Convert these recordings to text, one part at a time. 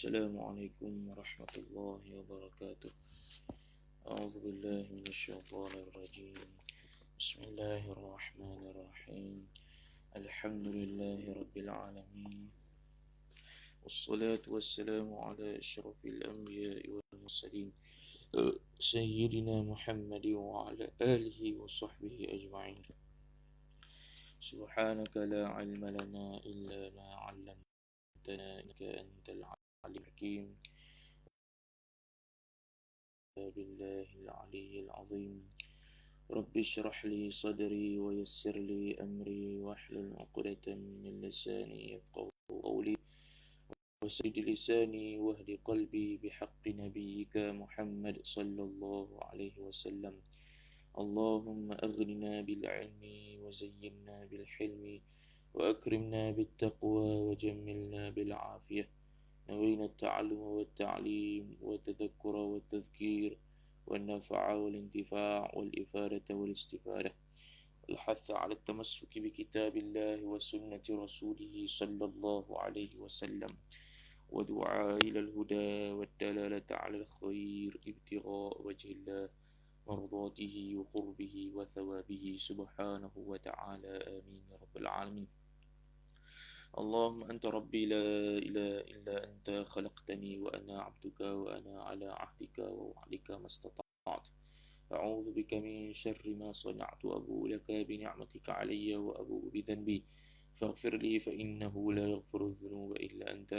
السلام عليكم ورحمة الله وبركاته. أعوذ بالله من الشيطان الرجيم. بسم الله الرحمن الرحيم. الحمد لله رب العالمين، والصلاة والسلام على أشرف الأنبياء والمرسلين سيدنا محمد وعلى آله وصحبه أجمعين. سبحانك لا علم لنا إلا ما علمتنا إنك أنت العليم الحكيم. بالله العلي العظيم. رب اشرح لي صدري ويسر لي أمري واحلل عقدة من لساني يفقهوا قولي وسد لساني واهد قلبي بحق نبيك محمد صلى الله عليه وسلم. اللهم أغننا بالعلم وزينا بالحلم وأكرمنا بالتقوى وجملنا بالعافية. نوينا التعلم والتعليم والتذكر والتذكير والنفع والانتفاع والإفادة والاستفادة والحث على التمسك بكتاب الله وسنة رسوله صلى الله عليه وسلم ودعاء إلى الهدى والدلالة على الخير ابتغاء وجه الله مرضاته وقربه وثوابه سبحانه وتعالى. آمين يا رب العالمين. اللهم أنت ربي لا إله إلا أنت، خلقتني وأنا عبدك وأنا على عهدك ووعدك ما استطعت. أعوذ بك من شر ما صنعت، أبوء لك بنعمتك علي وأبوء بذنبي فاغفر لي فإنه لا يغفر الذنوب إلا أنت.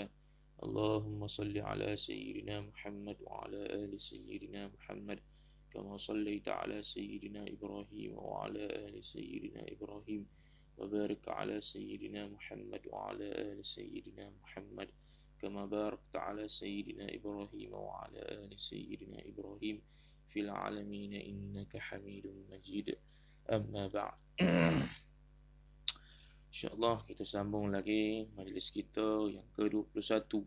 اللهم صل على سيدنا محمد وعلى آل سيدنا محمد كما صليت على سيدنا إبراهيم وعلى آل سيدنا إبراهيم وبارك على سيدنا محمد وعلى آل سيدنا محمد كما باركت على سيدنا إبراهيم وعلى آل سيدنا إبراهيم في العالمين إنك حميد مجيد. أما بعد. InsyaAllah kita sambung lagi majlis kita yang ke-21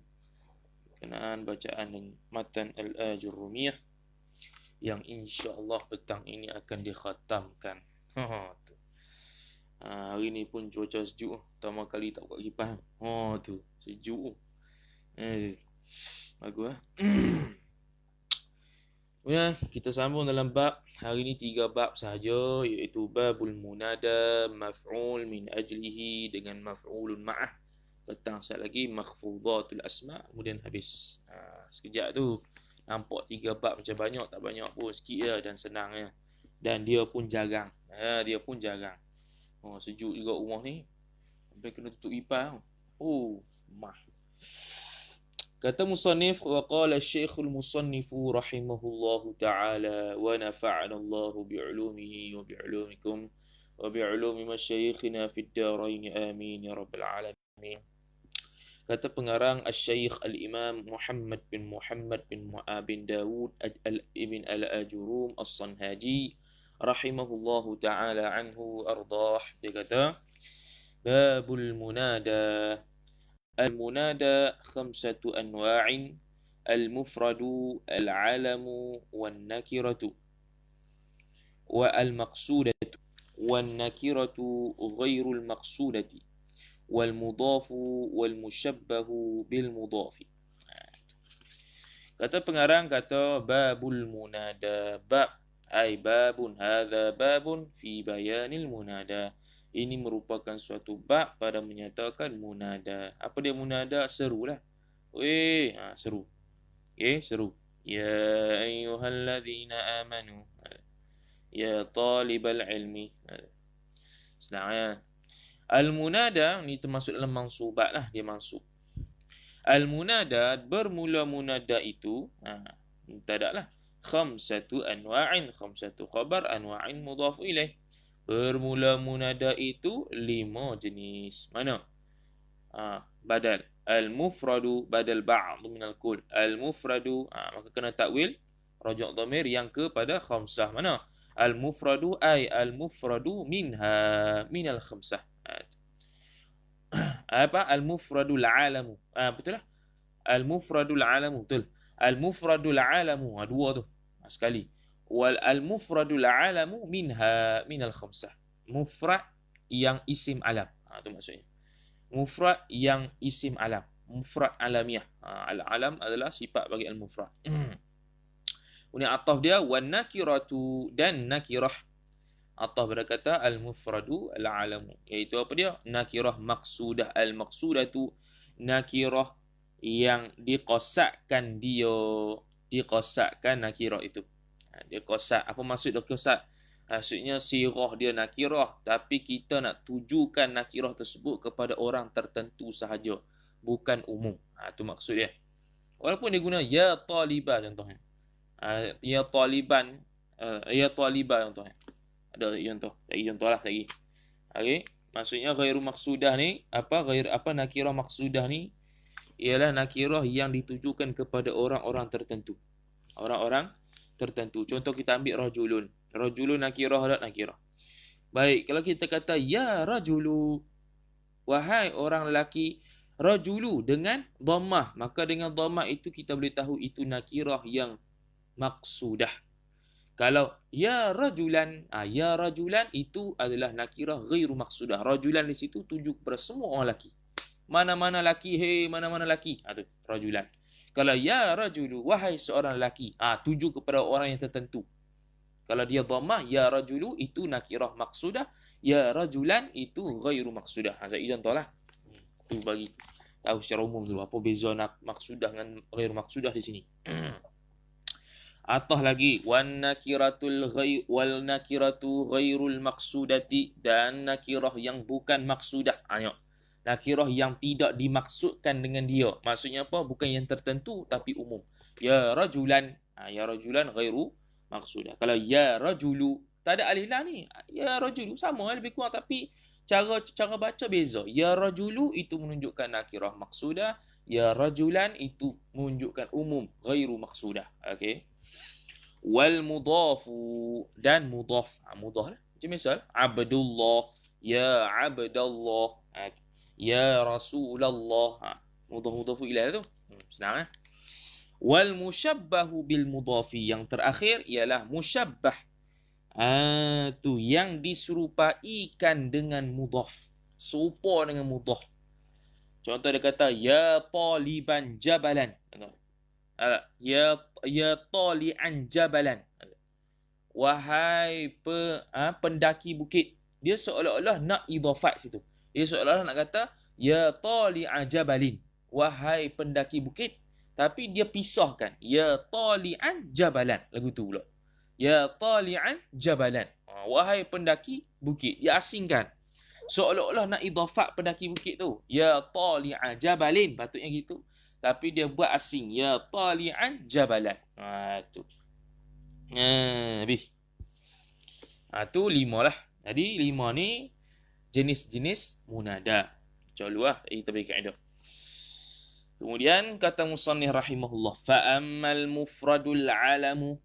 berkenaan bacaan dan matan Al-Ajurrumiyah yang insyaAllah petang ini akan dikhatamkan. Hari ni pun cuaca sejuk, pertama kali tak buat kipas. Tu sejuk. Bagus lah. Ya, kita sambung dalam bab. Hari ni 3 bab sahaja, iaitu babul munada, maf'ul min ajlihi dengan maf'ulun ma'ah. Petang sekali lagi makhfudatul asma', kemudian habis. Sekejap tu nampak 3 bab macam banyak, tak banyak pun, sikit je dan senang je. Dan dia pun jarang. Dia pun jarang. Sejuk juga rumah ni. Sampai kena tutup kipas. Mah. Kata musannif, wa qala asy-syaikh al-musannif rahimahullahu ta'ala wa nafa'ana Allah bi'ulumihi wa bi'ulumikum wa bi'ulumi masyayikhina fid darain amin ya rabbal alamin. Kata pengarang asy-syaikh al-imam Muhammad bin Dawud ibn al-Ajurum as-Sanhaji rahimahullahu ta'ala anhu ardah. Dia kata babul munada. Al-munada 5 anwa'in, al-mufradu, al-alamu, wan-nakiratu, wa al-maqsudatu, wan-nakiratu ghairu al-maqsudati, wal-mudafu, wal-mushabbahu bil-mudafi. Kata pengarang, kata babul munada, bab, ay babun, hadha babun fi bayanil munada. Ini merupakan suatu bab pada menyatakan munada. Apa dia munada? Seru lah. Seru. Seru. Ya ayyuhalladzina amanu. Ya talibal ilmi. Senang ya. Al-munada ni termasuk dalam mansubat lah. Dia mansub. Al-munada, bermula munada itu. Tak lah. 5 anwa'in. 5 khabar anwa'in mudhaf ilaih. Bermula munada itu 5 jenis. Mana? Badal. Al-mufradu badal ba'd minal kull. Al-mufradu, maka kena takwil raja' dhamir yang kepada khamsah. Mana? Al-mufradu ay al-mufradu minha minal khamsah. Apa? Al-mufradul alamu. Betul lah? Al-mufradul alamu. Betul. Al-mufradul alamu. Dua tu. Sekali. Wal al-mufradul alamu minha minal khamsah. Mufrad yang isim alam. Itu maksudnya. Mufrad yang isim alam. mufrad alamiah. Al-alam adalah sifat bagi al-mufrad. Kemudian ataf dia wan nakiratu dan nakirah. Ataf berkata al-mufradu al-alamu. Iaitu apa dia? Nakirah maqsudah. Al-maqsudatu nakirah yang diqasakkan dia. Diqasakkan nakirah itu. Dia qasak. Apa maksud dia qasak? Maksudnya sirah dia nakirah. Tapi kita nak tujukan nakirah tersebut kepada orang tertentu sahaja. Bukan umum. Itu maksud dia. Walaupun dia guna ya talibah contohnya. Ya taliban. Ya talibah contohnya. Ada contoh. Lagi contoh lah lagi. Okay. Maksudnya ghairu maqsudah ni. Apa nakirah maqsudah ni? Ialah nakirah yang ditujukan kepada orang-orang tertentu. Orang-orang tertentu. Contoh kita ambil rajulun. Rajulun nakirah dan nakirah. Baik, kalau kita kata ya rajulu, wahai orang lelaki, rajulu dengan dhammah, maka dengan dhammah itu kita boleh tahu itu nakirah yang maqsudah. Kalau ya rajulan, ya rajulan itu adalah nakirah ghairu maqsudah. Rajulan di situ tuju kepada semua orang lelaki. Mana-mana lelaki, hei mana-mana lelaki. Tu rajulan. Kalau ya rajulu, wahai seorang lelaki, tuju kepada orang yang tertentu. Kalau dia dhammah, ya rajulu itu nakirah maqsudah, ya rajulan itu ghairu maqsudah. Saya contohlah. Tu bagi tahu secara umum dulu apa beza maqsudah dengan ghairu maqsudah di sini. Atah lagi wan nakiratul wal nakiratu ghairul maqsudati dan nakirah yang bukan maqsudah. Tengok. Nakirah yang tidak dimaksudkan dengan dia. Maksudnya apa? Bukan yang tertentu tapi umum. Ya rajulan, ya rajulan ghairu maqsudah. Kalau ya rajulu, tak ada alif lam ni. Ya rajulu sama lebih kurang tapi cara baca beza. Ya rajulu itu menunjukkan nakirah maqsudah, ya rajulan itu menunjukkan umum ghairu maqsudah. Okey. Wal mudhafu dan mudhaf. Mudhaf lah. Macam misal Abdullah, ya Abdullah, ya Rasulullah. Mudhaf ilaih tu. Senang eh. Wal musyabbahu bil mudhafi, yang terakhir ialah musyabbah. Tu yang diserupaikan dengan mudhaf. Serupa dengan mudhaf. Contoh dia kata ya taliban jabalan. Ya tali'an jabalan. Wahai pendaki bukit. Dia seolah-olah nak idhafat situ. Dia seolah-olah nak kata ya tali'a jabalin. Wahai pendaki bukit. Tapi dia pisahkan. Ya tali'an jabalan. Lagu tu pula. Ya tali'an jabalan. Wahai pendaki bukit. Dia asingkan. Seolah-olah nak idhafat pendaki bukit tu. Ya tali'a jabalin. Patutnya gitu. Tapi dia buat asing. Ya tali'an jabalan. Tu. Habis. Tu 5 lah. Jadi 5 ni jenis-jenis munada. Macam lah. Kita beri kaedah. Kemudian kata musannif rahimahullah, fa ammal mufradul alamu,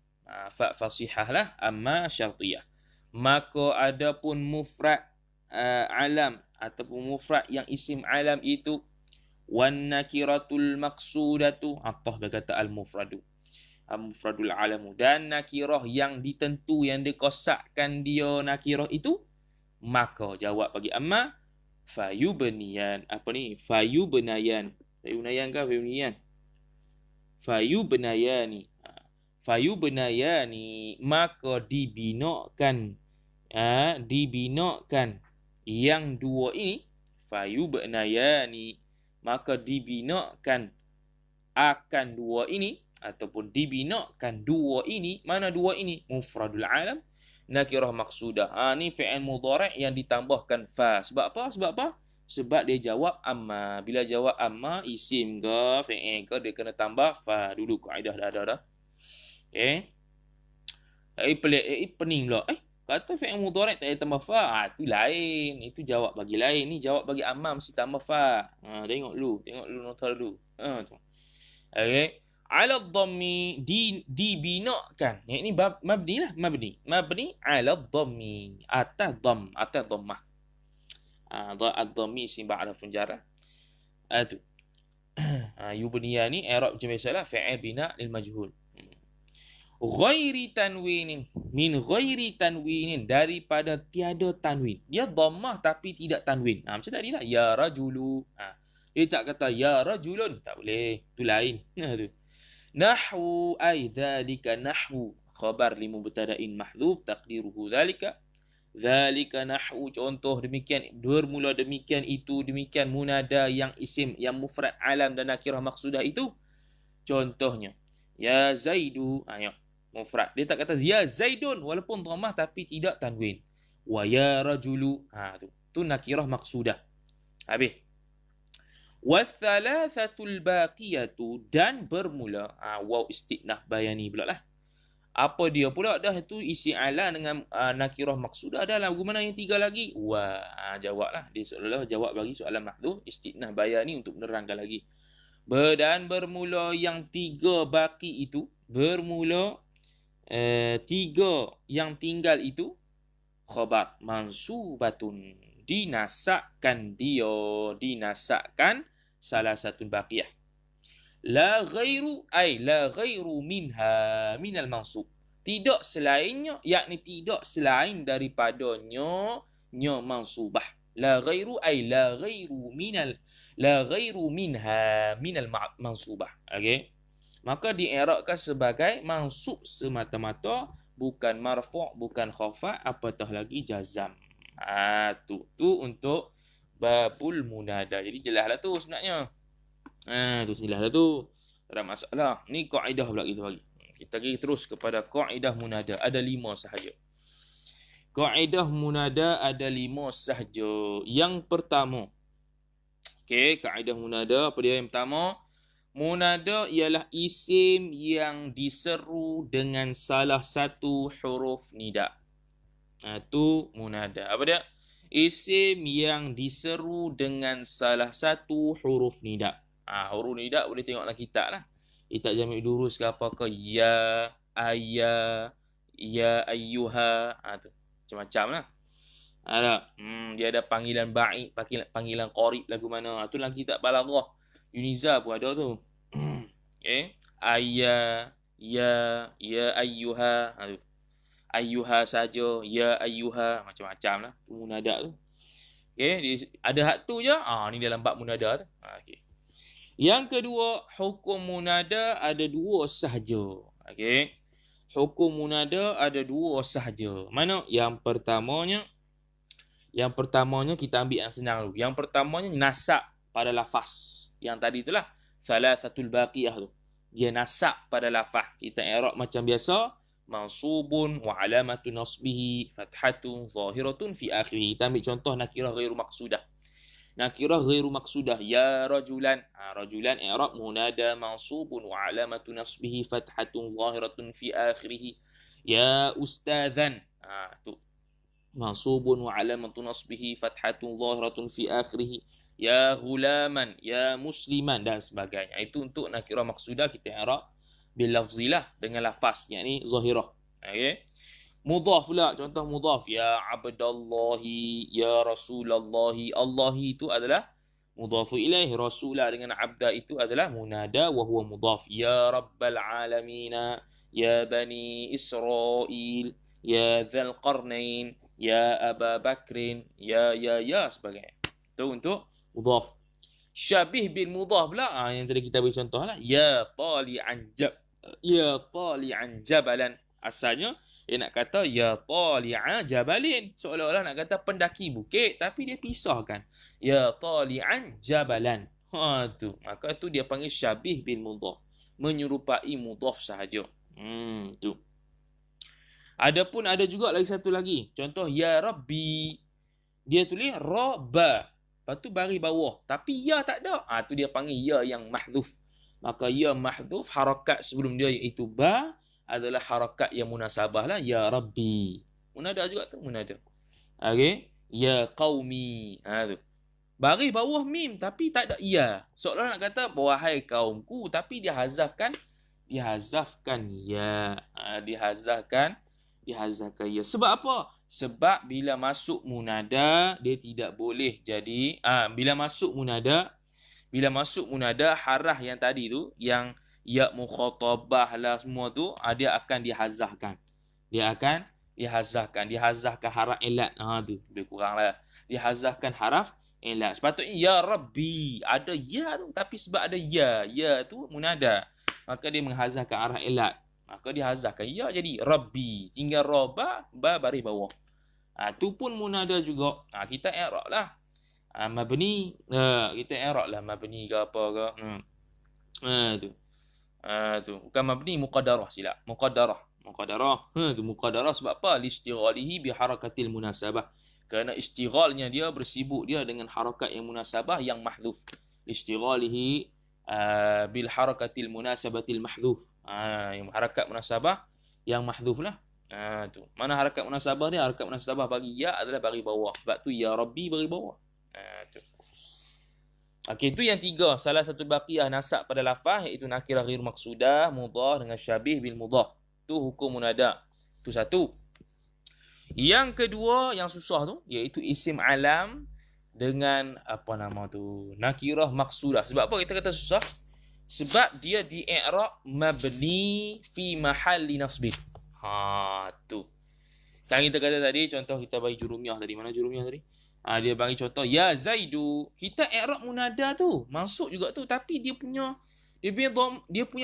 fa fasihah lah, amma syartiyah. Maka adapun mufrad alam ataupun mufrad yang isim alam itu, wan nakiratul maqsudatu, atah berkata al mufradu, mufradul alamu, dan nakirah yang ditentu yang dikosakkan dia nakirah itu, maka jawab bagi amma fayubniyan. Apa ni? Fayubnayan. Fayubnayan ke fayubniyan? Fayubnayani. Fayubnayani, maka dibinakan. Dibinakan yang dua ini. Fayubnayani, maka dibinakan akan dua ini. Ataupun dibinakan dua ini. Mana dua ini? Mufradul alam, nakirah maqsudah. Ni fi'il mudhari' yang ditambahkan fa. Sebab apa? Sebab apa? Sebab dia jawab amma. Bila jawab amma, isim ke, fi'il ke, dia kena tambah fa. Dulu kaedah dah. Okay. Pening pula. Kata fi'il mudhari' tak ada tambah fa. Itu lain. Itu jawab bagi lain. Ni jawab bagi amma mesti tambah fa. Tengok dulu nota dulu. Okay. Ala dhammi, dibinakan. Yang ini mabni lah. Mabni ala dhammi. Atas dhammah. Ad-dhammi isim ba'da funjarah. Tu. Yubniya ni i'rab macam biasalah, fa'il bina lil majhul. Ghairi tanwinin, min ghairi tanwinin, daripada tiada tanwin. Dia dhammah tapi tidak tanwin. Macam tadi lah, ya rajulu. Dia tak kata ya rajulun, tak boleh. Tu lain. Tu. Nahwu ay dhalika nahwu. Khabar li mubtada'in mahdhuf taqdiruhu dhalika. Dhalika nahwu, contoh demikian, bermula demikian itu, demikian munada yang isim, yang mufrad alam dan nakirah maksudah itu. Contohnya, ya Zaidu, ya, mufrad. Dia tak kata ya Zaidun walaupun dhammah tapi tidak tanwin. Wa ya rajulu, tu. Tu nakirah maksudah. Habis. Wathalasatul baqiyatu, dan bermula waw istinaf bayani pula lah. Apa dia pula dah tu isi ala dengan nakirah maksudah dah lah. Bagaimana yang tiga lagi? Wah, jawablah. Dia seolah-olah jawab bagi soalan mahdhuf istinaf bayani untuk menerangkan lagi. Dan bermula yang tiga baki itu, bermula tiga yang tinggal itu, khabar mansubatun, dinasakkan dia, dinasakkan salah satu baqiyah. La ghairu ay la ghairu minha minal mansub. Tidak selainnya, yakni tidak selain daripadanya nya mansubah. La ghairu ay la ghairu minha minal mansubah. Okey. Maka di'irabkan sebagai mansub semata-mata, bukan marfu', bukan khafa, apatah lagi jazam. Tu untuk babul munada. Jadi jelaslah tu sebenarnya. Tu jelaslah tu. Tak ada masalah. Ni kaedah pula kita bagi. Kita pergi terus kepada kaedah munada. Ada 5 sahaja. Kaedah munada ada 5 sahaja. Yang pertama. Okey, kaedah munada apa dia yang pertama? Munada ialah isim yang diseru dengan salah satu huruf nida. Tu munada. Apa dia? Isim yang diseru dengan salah satu huruf nida. Huruf nida boleh tengok dalam kitab lah. Kitab Jami' Durus ke apa ke. Ya, ayya, ya ayyuha. Tu. Macam-macam lah. Dia ada panggilan ba'id, panggilan qarib lagu mana. Tu dalam kitab Balaghah. Uniza pun ada tu. Okay. Ayya, ya ayyuha. Tu. Ayyuha saja, ya ayyuha, macam-macam lah. Tu munada tu. Okay. Ada hak tu je. Ni dalam bab munada tu. Okay. Yang kedua, hukum munada ada 2 sahaja. Okay. Hukum munada ada 2 sahaja. Mana? Yang pertamanya kita ambil yang senang dulu. Yang pertamanya nasab pada lafaz. Yang tadi itulah thalathatul baqiyah tu. Dia nasab pada lafaz. Kita i'rab macam biasa. Mansubun wa alamatu nasbihi fathatun zahiratun fi akhirih. Kita ambil contoh nakirah ghairu maqsudah. Nakirah ghairu maqsudah. Ya rajulan. Rajulan i'rab munada mansubun wa alamatu nasbihi fathatun zahiratun fi akhirih. Ya ustadzan. Tu. Mansubun wa alamatu nasbihi fathatun zahiratun fi akhirih. Ya ghulaman, ya musliman dan sebagainya. Itu untuk nakirah maqsudah kita i'rab bil lafzilah dengan lafaz, yakni zahirah. Okey. Mudhaf pula, contoh mudhaf. Ya abdallahi, ya rasulallahi. Allahi itu adalah mudhafu ilaih. Rasulah dengan abda itu adalah munada wa huwa mudhaf. Ya rabbal alamina, ya bani Israel, ya dzal qarnain, ya Aba Bakrin, ya sebagainya. Itu untuk mudhaf. Syabih bil mudhaf pula, yang tadi kita beri contoh lah. Ya tali'an jabalan. Asalnya dia nak kata ya tali'a jabalin, seolah-olah nak kata pendaki bukit, tapi dia pisahkan. Ya tali'an jabalan. Tu. Maka tu dia panggil syabih bil mudhaf, menyerupai mudhaf sahaja. Tu. Adapun ada juga lagi satu lagi. Contoh ya rabbi. Dia tulis rabba. Lepas tu baris bawah. Tapi ya tak ada. Tu dia panggil ya yang mahdhuf. Maka ya mahdhuf, harakat sebelum dia iaitu ba adalah harakat yang munasabah lah. Ya Rabbi. Munada juga tu. Munada. Okay. Ya qaumi. Tu. Baris bawah mim tapi tak ada ya. Seolah nak kata wahai kaumku. Tapi dia hazafkan ya. Dihazafkan ya. Sebab apa? Sebab bila masuk munada dia tidak boleh jadi bila masuk munada harah yang tadi tu, yang ya mukhatabah lah semua tu, dia akan dihazahkan. Dihazahkan haraf ilat. Tu lebih kurang lah. Dihazahkan haraf I'laq. Sepatutnya ya Rabbi. Ada ya tu. Tapi sebab ada ya. Ya tu munada. Maka dia menghazah ke arah i'laq. Maka dia hazahkan ya jadi Rabbi. Tinggal roba, ba baris bawah. Tu pun munada juga. Kita i'rab lah. Mabni. Kita i'rab lah. Mabni ke apa ke. Tu. Tu. Bukan mabni, muqaddarah silap. Muqaddarah. Tu muqaddarah sebab apa? Listighalihi biharakatil munasabah. Kerana istighalnya dia bersibuk dia dengan harakat yang munasabah yang mahdhuf. Listighalihi bil harakatil munasabatil mahdhuf. Yang harakat munasabah yang mahdhuf lah. Tu. Mana harakat munasabah dia? Harakat munasabah bagi ya adalah bagi bawah. Sebab tu ya Rabbi bagi bawah. Tu. Okey, itu yang tiga. Salah satu baqiyah nasab pada lafaz iaitu nakirah ghair maqsudah, mudhah dengan syabih bil mudhah. Tu hukum munada. Tu satu. Yang kedua yang susah tu iaitu isim alam dengan apa nama tu? Nakirah maqsudah. Sebab apa kita kata susah? Sebab dia di i'rab mabni fi mahalli nasbih. Tu. Kan kita kata tadi contoh kita bagi jurumiyah tadi. Mana jurumiyah tadi? Dia bagi contoh ya Zaidu. Kita i'rab munada tu masuk juga tu tapi dia punya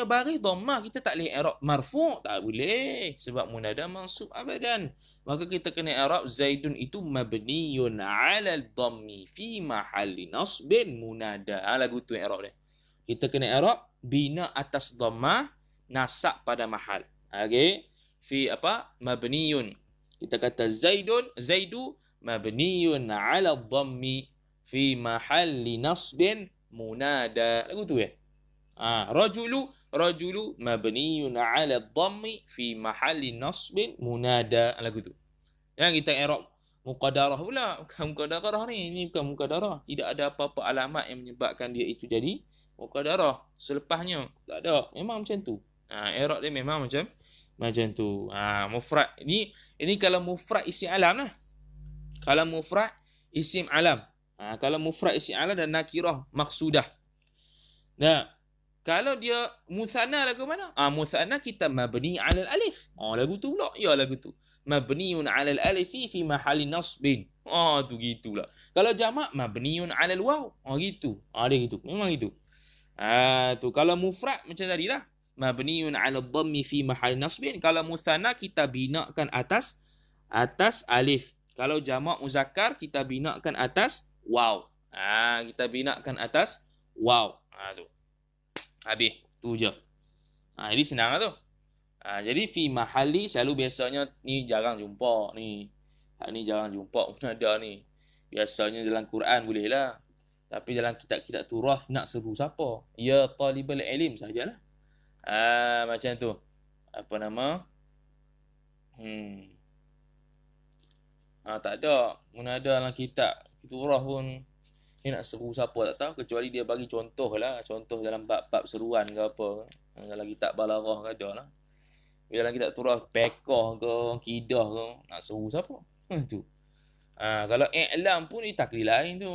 baris dhammah. Kita tak boleh i'rab marfu', tak boleh sebab munada mansub abadan. Maka kita kena i'rab Zaidun itu mabniyun 'ala al-dhammi fi mahalli nasbin munada. Lagu tu i'rab dia. Kita kena i'rab bina atas dhammah nasab pada mahal. Okey. Fi apa? Mabniyun. Kita kata Zaidu mabniyun 'ala dhammi fi mahalli nasbin munada. Lagu tu ya. Rajulu mabniyun 'ala dhammi fi mahalli nasbin munada. Lagu tu. Yang kita i'rab muqaddarah pula. Bukan muqaddarah ni. Ini bukan muqaddarah. Tidak ada apa-apa alamat yang menyebabkan dia itu jadi muqaddarah. Selepasnya tak ada. Memang macam tu. I'rab dia memang macam tu. Mufrad. Ini kalau mufrad isim alam lah. Kalau mufrad isim alam. Kalau mufrad isim alam dan nakirah maqsudah. Nah, kalau dia muthanna lagu mana? Muthanna kita mabni 'ala al-alif. Lagu tu pula. Ya lagu tu. Mabniun 'ala al-alif fi mahalli nasbin. Tu gitulah. Kalau jamak mabniun 'ala al-waw. Gitu. Dia gitu. Memang gitu. Tu kalau mufrad macam tadilah. Mabniun 'ala ad-dhammi fi mahalli nasbin. Kalau muthanna kita binakan atas alif. Kalau jamak muzakkar kita binakan atas waw. Kita binakan atas waw. Tu. Habis. Tu je. Jadi senang lah tu. Jadi fi mahalli selalu biasanya ni jarang jumpa ni. Ni jarang jumpa munada ni. Biasanya dalam Quran boleh lah. Tapi dalam kitab-kitab turah nak seru siapa? Ya talibul ilm sajalah. Macam tu. Apa nama? Tak ada munada dalam kitab turah pun ni nak seru siapa tak tahu kecuali dia bagi contoh lah, contoh dalam bab-bab seruan ke apa. Dalam kitab balaghah ke ada lah. Dalam kitab turah pekah ke kidah ke nak seru siapa? Tu. Kalau i'lam pun takdir lain tu.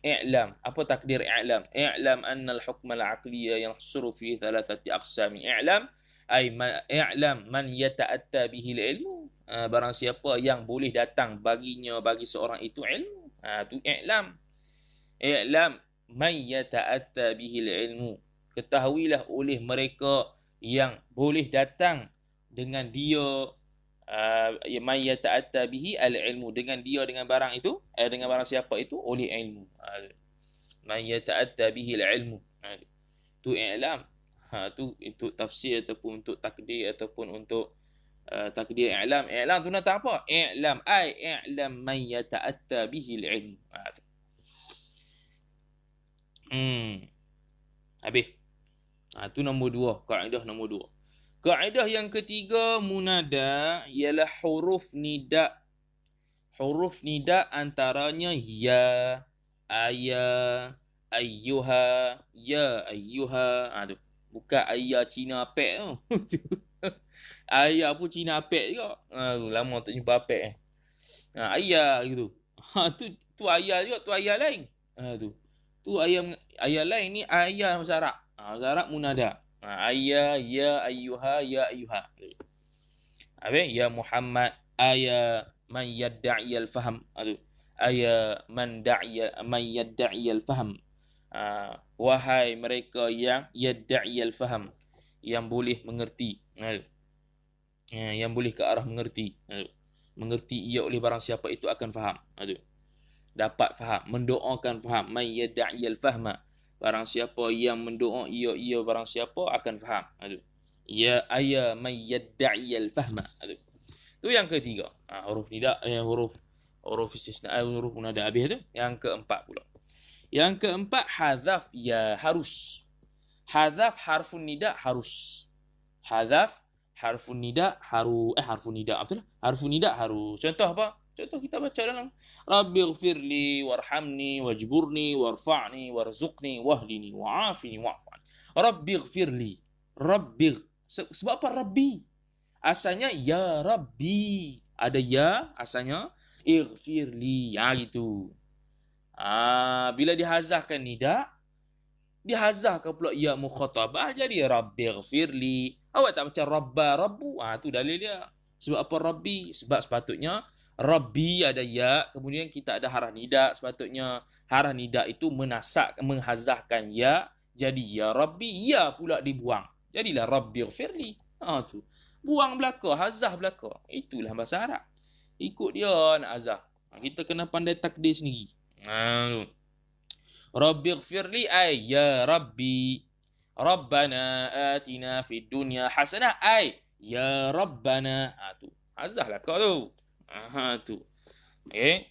I'lam, apa takdir i'lam? I'lam anna al-hukm al-'aqliyya yanhsuru fi thalathati aqsam. I'lam i'lam man yata'atta bihi al-ilmu. Barang siapa yang boleh datang baginya bagi seorang itu ilmu. Tu i'lam. I'lam man yata'atta bihi al-ilmu. Ketahuilah oleh mereka yang boleh datang dengan dia man yata'atta bihi al-ilmu, dengan dia dengan barang itu, dengan barang siapa itu oleh ilmu. Man yata'atta bihi al-ilmu. Tu i'lam. Tu untuk tafsir ataupun untuk takdir ataupun untuk takdir i'lam. I'lam tu nak apa? I'lam i'lam man yata'atta bihi al-ilm. Habis. Tu nombor 2, kaedah nombor 2. Kaedah yang ketiga munada ialah huruf nida. Huruf nida antaranya ya, aya, ayyuha, ya ayyuha. Tu. Bukan ayah Cina apek tu. Ayah pun Cina apek juga. Lama tak jumpa apek. Ayah gitu. Tu ayah juga, tu ayah lain. Tu ayah lain ni ayah bahasa Arab. Bahasa Arab munada. Ayah, ya ayyuha, ya ayyuha. Habis ya Muhammad, ayah man yadda'i al-fahm. Aya man yadda'i al-fahm. Wahai mereka yang yadda'i al-fahm, yang boleh mengerti, yang boleh ke arah mengerti. Mengerti ia oleh barang siapa itu akan faham. Dapat faham, mendoakan faham. Man yadda'i al-fahma, barang siapa yang mendoa ia barang siapa akan faham. Ya aya man yadda'i al-fahma. Itu yang ketiga. Huruf nida, huruf istisna, huruf munada habis tu. Yang keempat pula. Yang keempat, hazaf ya harus. Hazaf harfun nida harus. Hazaf harfun nida harfun nida betul? Harfun nida harus. Contoh apa? Contoh kita baca dalam Rabbighfirli warhamni wajburni warfa'ni warzuqni wahdini wa'afini wa'fan. Rabbighfirli. Sebab apa Rabbi? Asalnya ya Rabbi. Ada ya asalnya ighfirli. Gitu. Bila dihazahkan nida, dihazahkan pula ya mukhatabah jadi Rabbighfirli. Awak tak macam Rabbu. Tu dalil dia. Sebab apa Rabbi? Sebab sepatutnya Rabbi ada ya, kemudian kita ada harah nida. Sepatutnya harah nida itu menghazahkan ya, jadi ya Rabbi, ya pula dibuang. Jadilah Rabbighfirli. Tu. Buang belaka, hazah belaka. Itulah bahasa Arab. Ikut dia nak hazah. Kita kena pandai takdir sendiri. Rabbighfirli ay ya Rabbi. Rabbana atina fid dunya hasanah ay ya Rabbana. Tu. Hazahlah kau tu. Tu. Okay.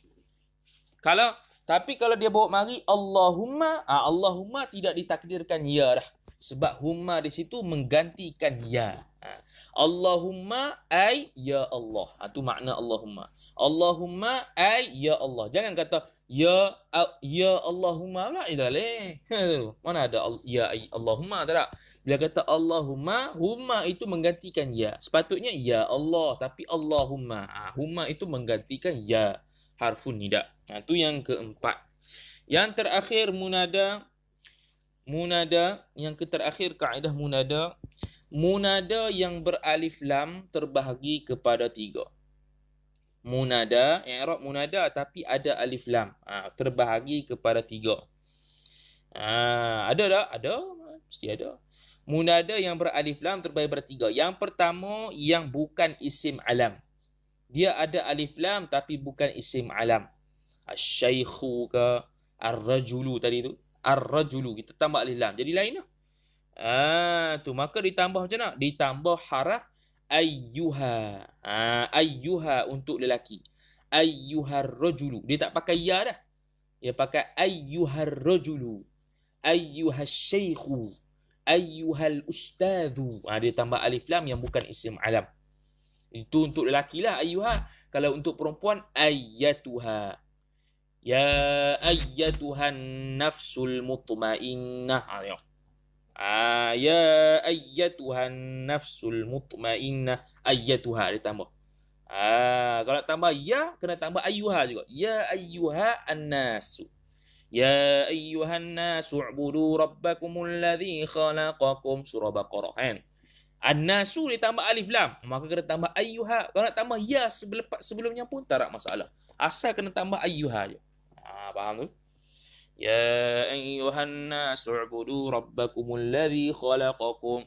Tapi kalau dia bawa mari Allahumma, Allahumma tidak ditakdirkan ya dah. Sebab humma di situ menggantikan ya. Allahumma ay ya Allah. Tu makna Allahumma. Allahumma ay ya Allah. Jangan kata ya Allahumma pula. Mana ada ya Allahumma tak? Bila kata Allahumma, humma itu menggantikan ya. Sepatutnya ya Allah, tapi Allahumma. Humma itu menggantikan ya. Harfun nida. Itu yang keempat. Yang terakhir munada. Munada yang terakhir kaedah munada. Munada yang beralif lam terbahagi kepada tiga. Munada, i'rab munada tapi ada alif lam. Terbahagi kepada tiga. Ada tak? Ada. Mesti ada. Munada yang beralif lam terbahagi kepada tiga. Yang pertama yang bukan isim alam. Dia ada alif lam tapi bukan isim alam. Asy-syaikhu ke ar-rajulu tadi tu. Ar-rajulu kita tambah alif lam. Jadi lain lah. Tu maka ditambah macam mana? Ditambah haraf ayyuha. Ayyuha untuk lelaki. Ayyuhar rajulu. Dia tak pakai ya dah. Dia pakai ayyuhar rajulu. Ayyuhas syaikhu. Ayyuhal ustadhu. Dia tambah alif lam yang bukan isim alam. Itu untuk lelaki lah ayyuha. Kalau untuk perempuan ayyatuha. Ya ayyatuhan nafsul mutmainnah. Ya ayyatuhan nafsul mutmainnah. Ayyatuha ditambah. Kalau tambah ya, kena tambah ayyuha juga. Ya ayyuha an-nasu. Ya ayyuhan nasu u'budu rabbakumul ladzi khalaqakum. Surah Baqarah kan. An-nasu ditambah alif lam. Maka kena tambah ayyuha. Kalau nak tambah ya sebelumnya pun tak ada masalah. Asal kena tambah ayyuha je. Faham tu? Ya ayyuhan nasu u'budu rabbakumul ladzi khalaqakum.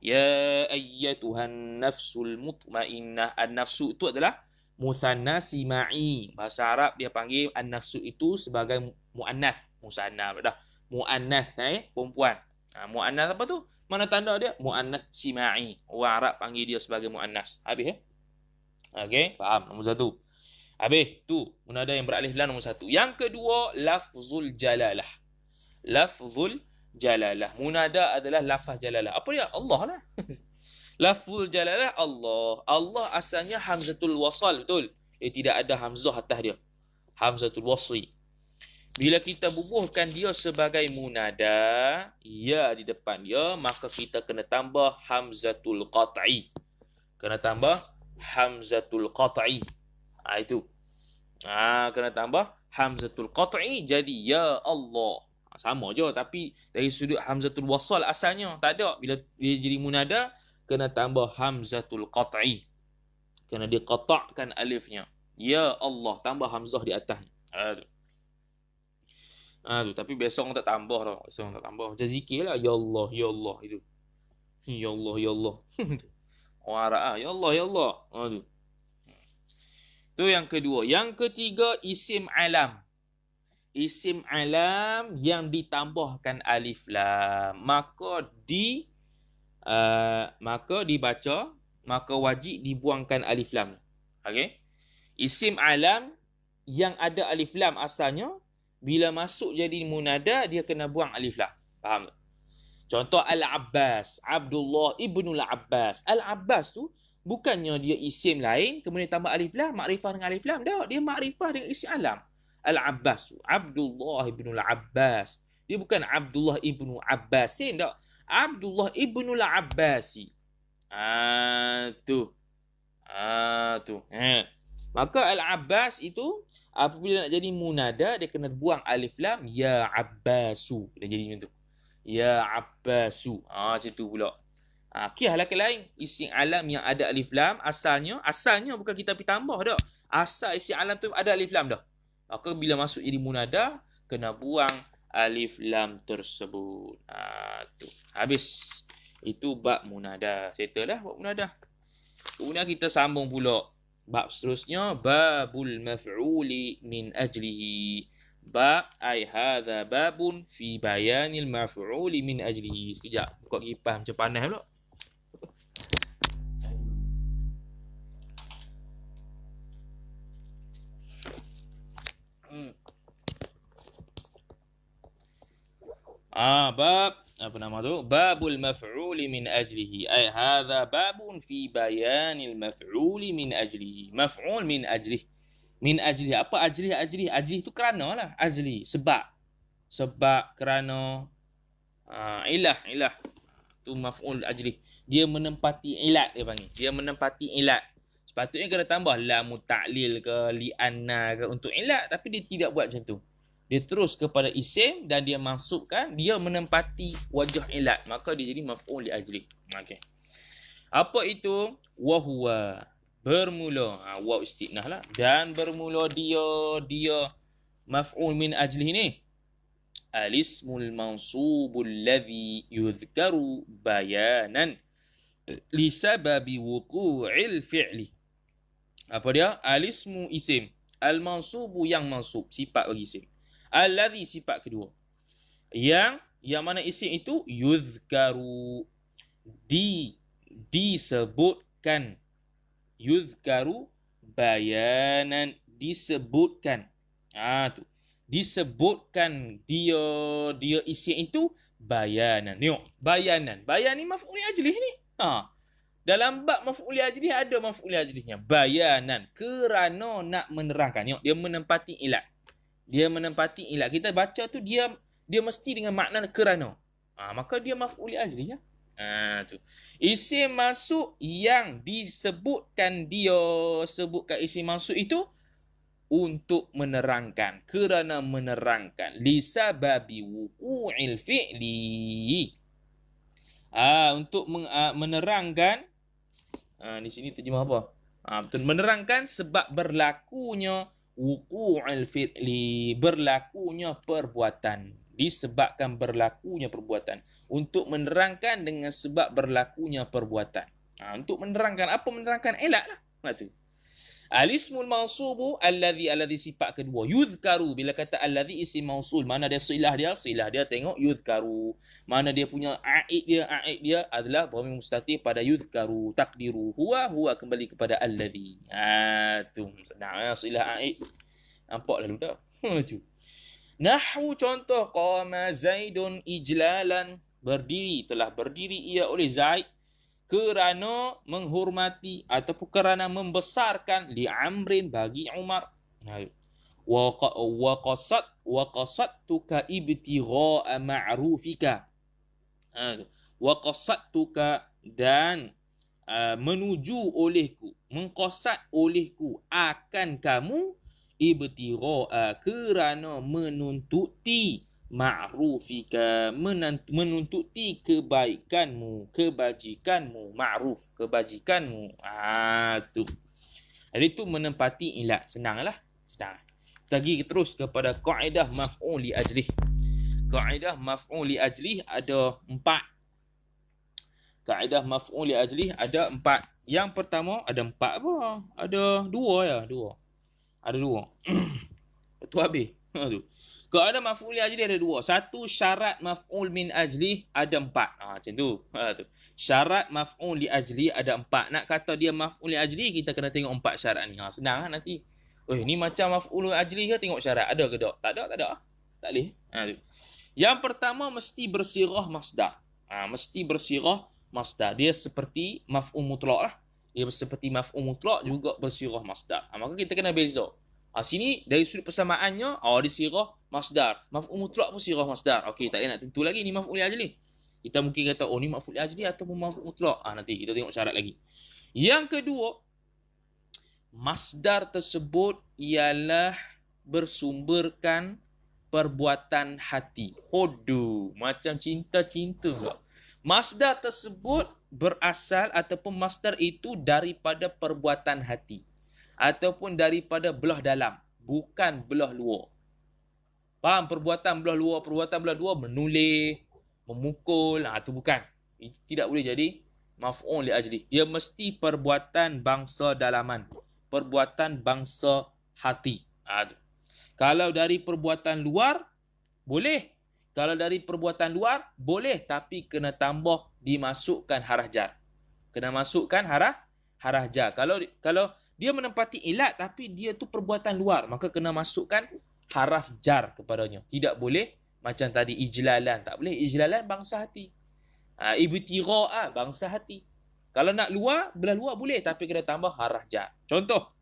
Ya ayyatuhan nafsul mutmainnah. An-nafsu itu adalah musanna sima'i. Bahasa Arab dia panggil an-nafsu itu sebagai muannas. Musanna dah. Muannas perempuan. Muannas apa tu? Mana tanda dia? Muannas sima'i. Orang Arab panggil dia sebagai muannas. Habis Okey, faham. Nombor satu. Habis tu munada yang beralif lam nombor satu. Yang kedua lafzul jalalah. Lafzul jalalah. Munada adalah lafaz jalalah. Apa dia? Allah lah. Lafzul jalalah Allah. Allah asalnya hamzatul wasal, betul? Tidak ada hamzah atas dia. Hamzatul wasli. Bila kita bubuhkan dia sebagai munada, ya di depan dia, maka kita kena tambah hamzatul qat'i. Kena tambah hamzatul qat'i. Itu. Kena tambah hamzatul qat'i jadi ya Allah. Sama je tapi dari sudut hamzatul wasal asalnya tak ada. Bila dia jadi munada kena tambah hamzatul qat'i. Kena diqata'kan alifnya. Ya Allah, tambah hamzah di atas. Tu. Tu. Tapi biasa orang tak tambah tau. Biasa orang tak tambah. Macam zikir lah. Ya Allah itu. Ya Allah, ya Allah. Orang Arab ya Allah, ya Allah. Tu. Tu yang kedua. Yang ketiga, isim alam. Isim alam yang ditambahkan alif lam. Maka dibaca, maka wajib dibuangkan alif lam. Okey? Isim alam yang ada alif lam asalnya, bila masuk jadi munada, dia kena buang alif lam. Faham tak? Contoh Al-Abbas, Abdullah ibnul Abbas. Al-Abbas tu bukannya dia isim lain kemudian tambah alif lam, makrifah dengan alif lam. Dia makrifah dengan isim alam. Al-Abbas tu, Abdullah ibnul Abbas. Dia bukan Abdullah ibnu Abbasin tak. Abdullah ibnul Abbasi. Tu. Tu. Maka Al-Abbas itu apabila nak jadi munada, dia kena buang alif lam, ya Abbasu. Dia jadi macam tu. Ya Abbasu. Macam tu pula. Kiah lah ke lain. Isim alam yang ada alif lam, asalnya bukan kita pergi tambah dah. Asal isim alam tu ada alif lam dah. Maka bila masuk jadi munada, kena buang alif lam tersebut. Tu. Habis. Itu bab munada. Settle dah bab munada. Kemudian kita sambung pula. Bab seterusnya, babul maf'uli min ajlihi. Bab ay hadha babun fi bayanil maf'uli min ajlihi. Sekejap, buka kipas macam panas pula. Bab apa nama tu? Babul maf'uli min ajlihi. Ay hadha babun fi bayanil maf'uli min ajlihi. Maf'ul min ajlihi. Min ajlihi. Apa ajlihi? Ajlihi tu kerana lah. Ajli. Sebab kerana. Ilah. Tu maf'ul ajlihi. Dia menempati ilat dia panggil. Dia menempati ilat. Sepatutnya kena tambah lam ta'lil ke li'anna ke untuk ilat. Tapi dia tidak buat macam tu. Dia terus kepada isim dan dia masukkan, dia menempati wajah ilat. Maka dia jadi maf'ul li ajli. Okey. Apa itu? Wahuwa. Bermula. Waw istinah lah. Dan bermula dia maf'ul min ajli ni. Alismul mansubul ladhi yudhkaru bayanan lisababi wuqu'il fi'li. Apa dia? Alismu isim. Al-mansubu yang mansub. Sifat bagi isim. Alladhi sifat kedua. Yang mana isim itu yuzkaru disebutkan. Yuzkaru bayanan disebutkan. Tu. Disebutkan dia isim itu bayanan. Tengok, bayanan. Bayan ni maf'ul ajlih ni. Dalam bab maf'ul ajlih ada maf'ul ajlihnya. Bayanan kerana nak menerangkan. Tengok, dia menempati ilat. Dia menempati ilat. Kita baca tu dia mesti dengan makna kerana. Maka dia maf'ul ajli ya. Tu. Isim masuk yang disebutkan sebutkan isim masuk itu untuk menerangkan, kerana menerangkan lisababi wuqu'il fi'li. Untuk menerangkan di sini terjemah apa? Betul, menerangkan sebab berlakunya wuqu'il fi'li, berlakunya perbuatan, disebabkan berlakunya perbuatan, untuk menerangkan dengan sebab berlakunya perbuatan. Untuk menerangkan apa? Menerangkan ilat lah. Tu. Alismul mausubu alladhi sifat kedua. Yuzkaru, bila kata alladhi isim mausul, mana dia silah dia tengok yuzkaru. Mana dia punya aid dia adalah dhamir mustatir pada yuzkaru. Takdiru huwa kembali kepada alladhi. Tu senang silah aid. Nampak lalu dah. Tu. Nahwu contoh, qama Zaidun ijlalan, telah berdiri ia oleh Zaid kerana menghormati ataupun kerana membesarkan li Amrin bagi Umar. Wa qasadtuka ibtigha'a ma'rufika. Wa qasadtuka dan menuju olehku, mengqasad olehku akan kamu, ibtigha'a kerana menuntuti, ma'rufika menuntuti kebaikanmu, kebajikanmu, ma'ruf kebajikanmu. Tu. Jadi itu menempati ilat. Senanglah. Senang. Kita terus kepada kaedah maf'ul li ajlih. Kaedah maf'ul li ajlih ada 4. Kaedah maf'ul li ajlih ada 4. Yang pertama ada 4 apa? Ada 2 ya, 2. Ada 2. Itu habis. Tu. Kaedah maf'ul li ajlih ada 2. Satu, syarat maf'ul min ajlih ada 4. Macam tu. Tu. Syarat maf'ul li ajlih ada 4. Nak kata dia maf'ul li ajlih, kita kena tengok 4 syarat ni. Senang nanti. Ni macam maf'ul li ajlih ke, tengok syarat. Ada ke tak? Tak ada, tak ada. Tak boleh. Tu. Yang pertama mesti bersirah masdar. Mesti bersirah masdar. Dia seperti maf'ul mutlaq lah. Dia seperti maf'ul mutlaq juga bersirah masdar. Maka kita kena beza. Sini dari sudut persamaannya, dia sirah masdar. Maf'ul mutlaq pun sirah masdar. Okey, tak payah nak tentu lagi ni maf'ul li ajlih. Kita mungkin kata, ni maf'ul li ajlih ataupun maf'ul mutlaq. Nanti kita tengok syarat lagi. Yang kedua, masdar tersebut ialah bersumberkan perbuatan hati. Macam cinta-cinta pula. Masdar tersebut berasal ataupun masdar itu daripada perbuatan hati. Ataupun daripada belah dalam. Bukan belah luar. Faham? Perbuatan belah luar. Perbuatan belah luar menulis, memukul. Itu bukan. Tidak boleh jadi maf'ul li ajlih. Dia mesti perbuatan bangsa dalaman. Perbuatan bangsa hati. Kalau dari perbuatan luar, boleh. Kalau dari perbuatan luar, boleh. Tapi kena tambah dimasukkan harah jar. Kena masukkan harah jar. Kalau dia menempati ilat, tapi dia tu perbuatan luar, maka kena masukkan haraf jar kepadanya. Tidak boleh macam tadi ijlalan. Tak boleh. Ijlalan bangsa hati. Ibtira'ah bangsa hati. Kalau nak luar, belah luar boleh. Tapi kena tambah harah jar. Contoh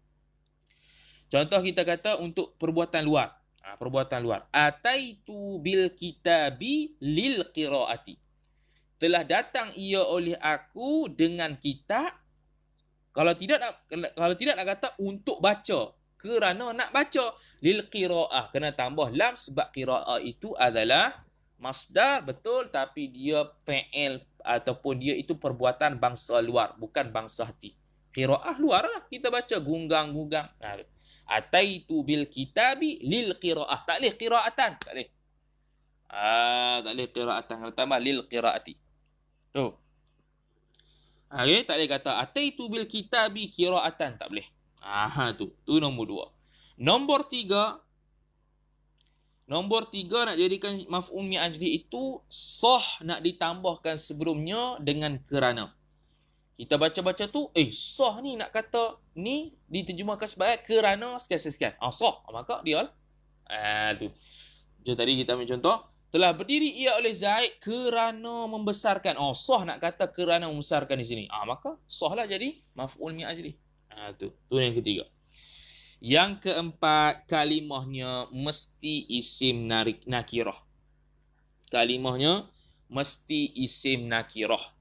kita kata untuk perbuatan luar. Perbuatan luar. Ataitu bil kitabi lil qiraati. Telah datang ia oleh aku dengan kitab. Kalau tidak nak kata untuk baca. Kerana nak baca. Lil qiraah. Kena tambah lam sebab qiraah itu adalah masdar. Betul. Tapi dia fi'il ataupun dia itu perbuatan bangsa luar. Bukan bangsa hati. Qiraah luar lah. Kita baca gunggang-gunggang. Ataitu bil kitabi lil qiraah. Tak boleh qiraatan. Tak boleh. Tak boleh qiraatan. Kalau tambah lil qiraati. Tu. Tak boleh kata ataitu bil kitabi qiraatan. Tak boleh. Tu. Tu nombor 2. Nombor 3 nak jadikan maf'ul li ajlih itu sah nak ditambahkan sebelumnya dengan kerana. Kita baca-baca tu, sah ni nak kata ni diterjemahkan sebagai kerana sekian-sekian. Sah. Maka dia tu. Jom tadi kita ambil contoh. Telah berdiri ia oleh Zaid kerana membesarkan. Sah nak kata kerana membesarkan di sini. Maka sahlah jadi maf'ul li ajlih. Tu yang ketiga. Yang keempat, kalimahnya mesti isim nakirah. Kalimahnya mesti isim nakirah.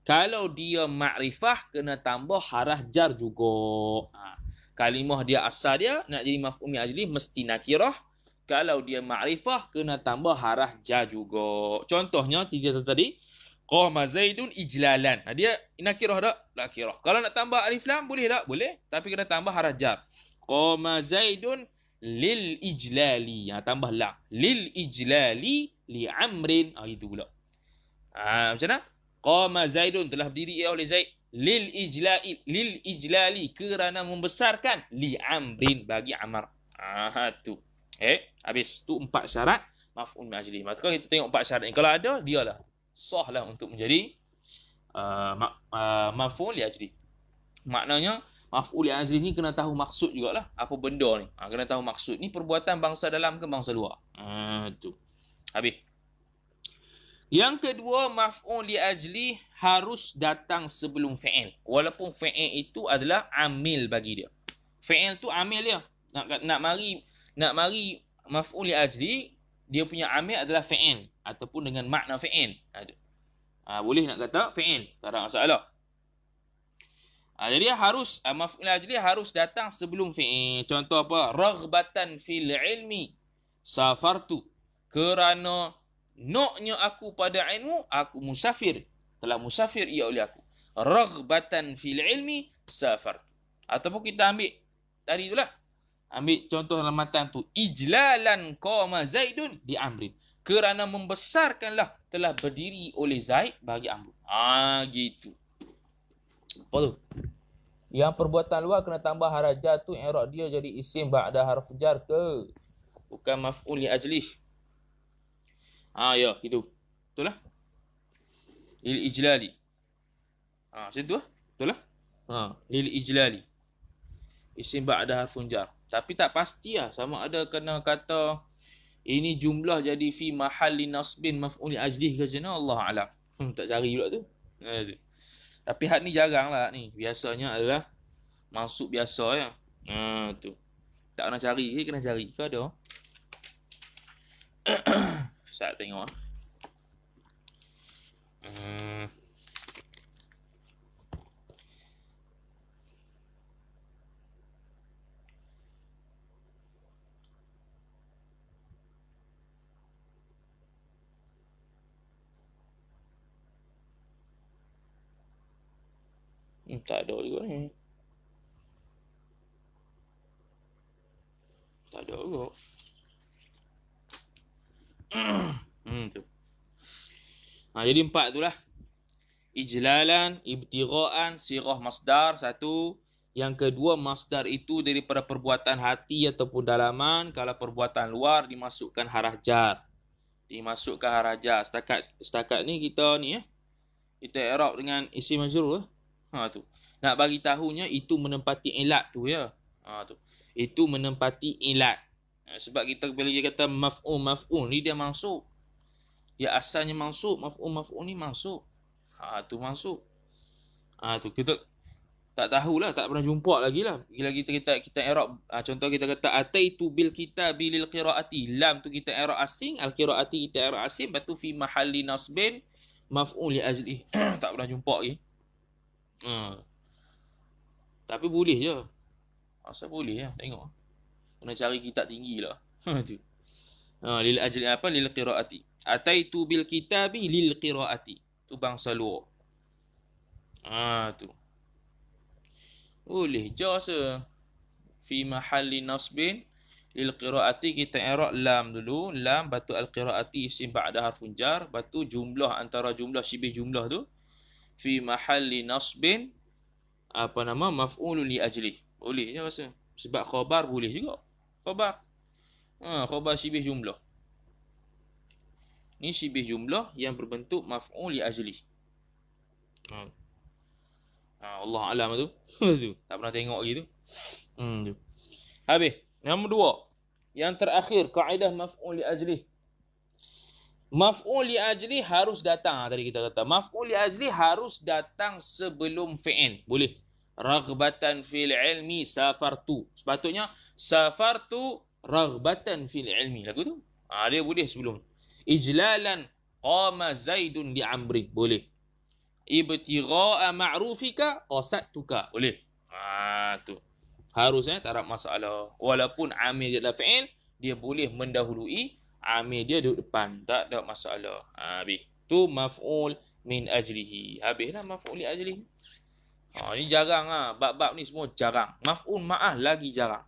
Kalau dia ma'rifah, kena tambah harah jar juga. Kalimah dia asal dia, nak jadi maf'ul li ajlih, mesti nakirah. Kalau dia ma'rifah, kena tambah harah jar juga. Contohnya, tiga tadi. Qama Zaidun ijlalan. Dia nakirah tak? Nakirah. Kalau nak tambah alif lam, boleh tak? Boleh. Tapi kena tambah harah jar. Qama Zaidun lil ijlali. Tambah lam. Lil ijlali li amrin. Itu pula. Macam mana? Qama Zaidun, telah berdiri ia oleh Zaid. Lil ijlali kerana membesarkan. Li amrin, bagi Amar. Tu. Habis. Tu 4 syarat maf'ul li ajlih. Maka kita tengok 4 syarat ni. Kalau ada, dialah sah lah untuk menjadi maf'ul li ajlih. Maknanya maf'ul li ajlih ni kena tahu maksud jugalah. Apa benda ni? Kena tahu maksud. Ni perbuatan bangsa dalam ke bangsa luar? Tu. Habis. Yang kedua, maf'ul li ajlih harus datang sebelum fi'il. Walaupun fi'il itu adalah amil bagi dia. Fi'il tu amil dia. Nak mari maf'ul li ajlih, dia punya amil adalah fi'il ataupun dengan makna fi'il. Boleh nak kata fi'il. Tak ada masalah. Jadi harus maf'ul li ajlih harus datang sebelum fi'il. Contoh apa? Raghbatan fil ilmi safartu. Kerana naknya aku pada ilmu, aku musafir. Telah musafir ia oleh aku. Raghbatan fil ilmi safartu. Ataupun kita ambil tadi itulah. Ambil contoh lamatan tu. Ijlalan qama Zaidun di Amrin. Kerana membesarkanlah telah berdiri oleh Zaid bagi Amr. Gitu. Apa tu? Yang perbuatan luar kena tambah harajah tu i'rab dia jadi isim ba'da harf jar ke? Bukan maf'ul li ajlih. Ya, itu. Betul lah. Lil ijlali. Macam tu lah. Betul lah. Lil ijlali. Isim ba'da harfun jar. Tapi tak pasti lah. Sama ada kena kata ini jumlah jadi fi mahalli nasbin maf'ul li ajlih ke macam Allah alam. Tak cari pula tu. Tapi had ni jarang lah ni. Biasanya adalah masuk biasa ya. Tu. Tak kena cari ke kena cari ke ada. Saya tengok. Tak ada juga ni. Tak ada juga. Tu. Jadi 4 tu lah. Ijlalan, ibtigha'an, sirah masdar. 1. Yang kedua, masdar itu daripada perbuatan hati ataupun dalaman. Kalau perbuatan luar, dimasukkan harah jar. Dimasukkan harah jar. Setakat ni kita ni kita i'rab dengan isim majrur. Tu. Nak bagi tahunya itu menempati ilat tu ya. Tu. Itu menempati ilat. Sebab kita bila dia kata maf'ul ni dia mansub. Dia asalnya mansub, maf'ul ni mansub. Tu mansub. Tu kita tak tahulah, tak pernah jumpa lagi lah. Bila kita i'rab, contoh kita kata ataitu bil kitabi lil qiraati. Lam tu kita i'rab asing, al qiraati kita i'rab asing, batu fi mahalli nasbin maf'ul li ajli. Tak pernah jumpa lagi. Tapi boleh je. Asal boleh ya, tengok. Kena cari kitab tinggi lah. Tu. Lil ajli apa? Lil qiraati. Ataitu bil kitabi lil qiraati. Tu bangsa luar. Tu. Boleh je asa. Fi mahalli nasbin lil qiraati kita i'rab lam dulu. Lam batu al qiraati isim ba'da harfun jar. Batu jumlah antara jumlah syibih jumlah tu. Fi mahalli nasbin maf'ulun li ajlih. Boleh je rasa. Sebab khabar boleh juga. Khabar. Khabar syibih jumlah. Ni syibih jumlah yang berbentuk maf'ul li ajlih. Allah alam tu. Tu. Tak pernah tengok lagi tu. Tu. Habis. Nombor 2. Yang terakhir kaedah maf'ul li ajlih. Maf'ul li ajli harus datang. Tadi kita kata maf'ul li ajli harus datang sebelum fi'il. Boleh. Raghbatan fil ilmi safartu. Sepatutnya safartu raghbatan fil ilmi. Lagu tu. Dia boleh sebelum. Ijlalan qama Zaidun li Amrin. Boleh. Ibtigha'a ma'rufika qasadtuka. Boleh. Tu. Harusnya tak ada masalah. Walaupun amil dia adalah fi'il, dia boleh mendahului amil dia duduk depan. Tak ada masalah. Habis. Tu maf'ul min ajlihi. Habislah maf'ul li ajlihi. Ni jarang bab-bab ni semua jarang. Maf'ul ma'ah lagi jarang.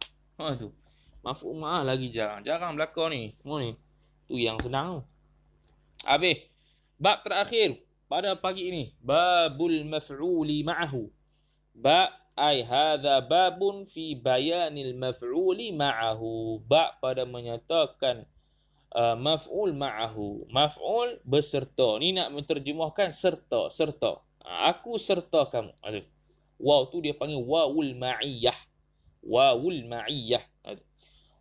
Tu. Maf'ul ma'ah lagi jarang. Jarang belakang ni. Semua ni. Tu yang senang tu. Habis. Bab terakhir pada pagi ini. Babul maf'uli ma'ahu. Bab ay hadha babun fi bayanil maf'uli ma'ahu. Bab pada menyatakan maf'ul ma'ahu. Maf'ul berserta. Ni nak menterjemahkan serta. Serta. Aku serta kamu. Waw tu dia panggil wawul ma'iyyah. Wawul ma'iyyah.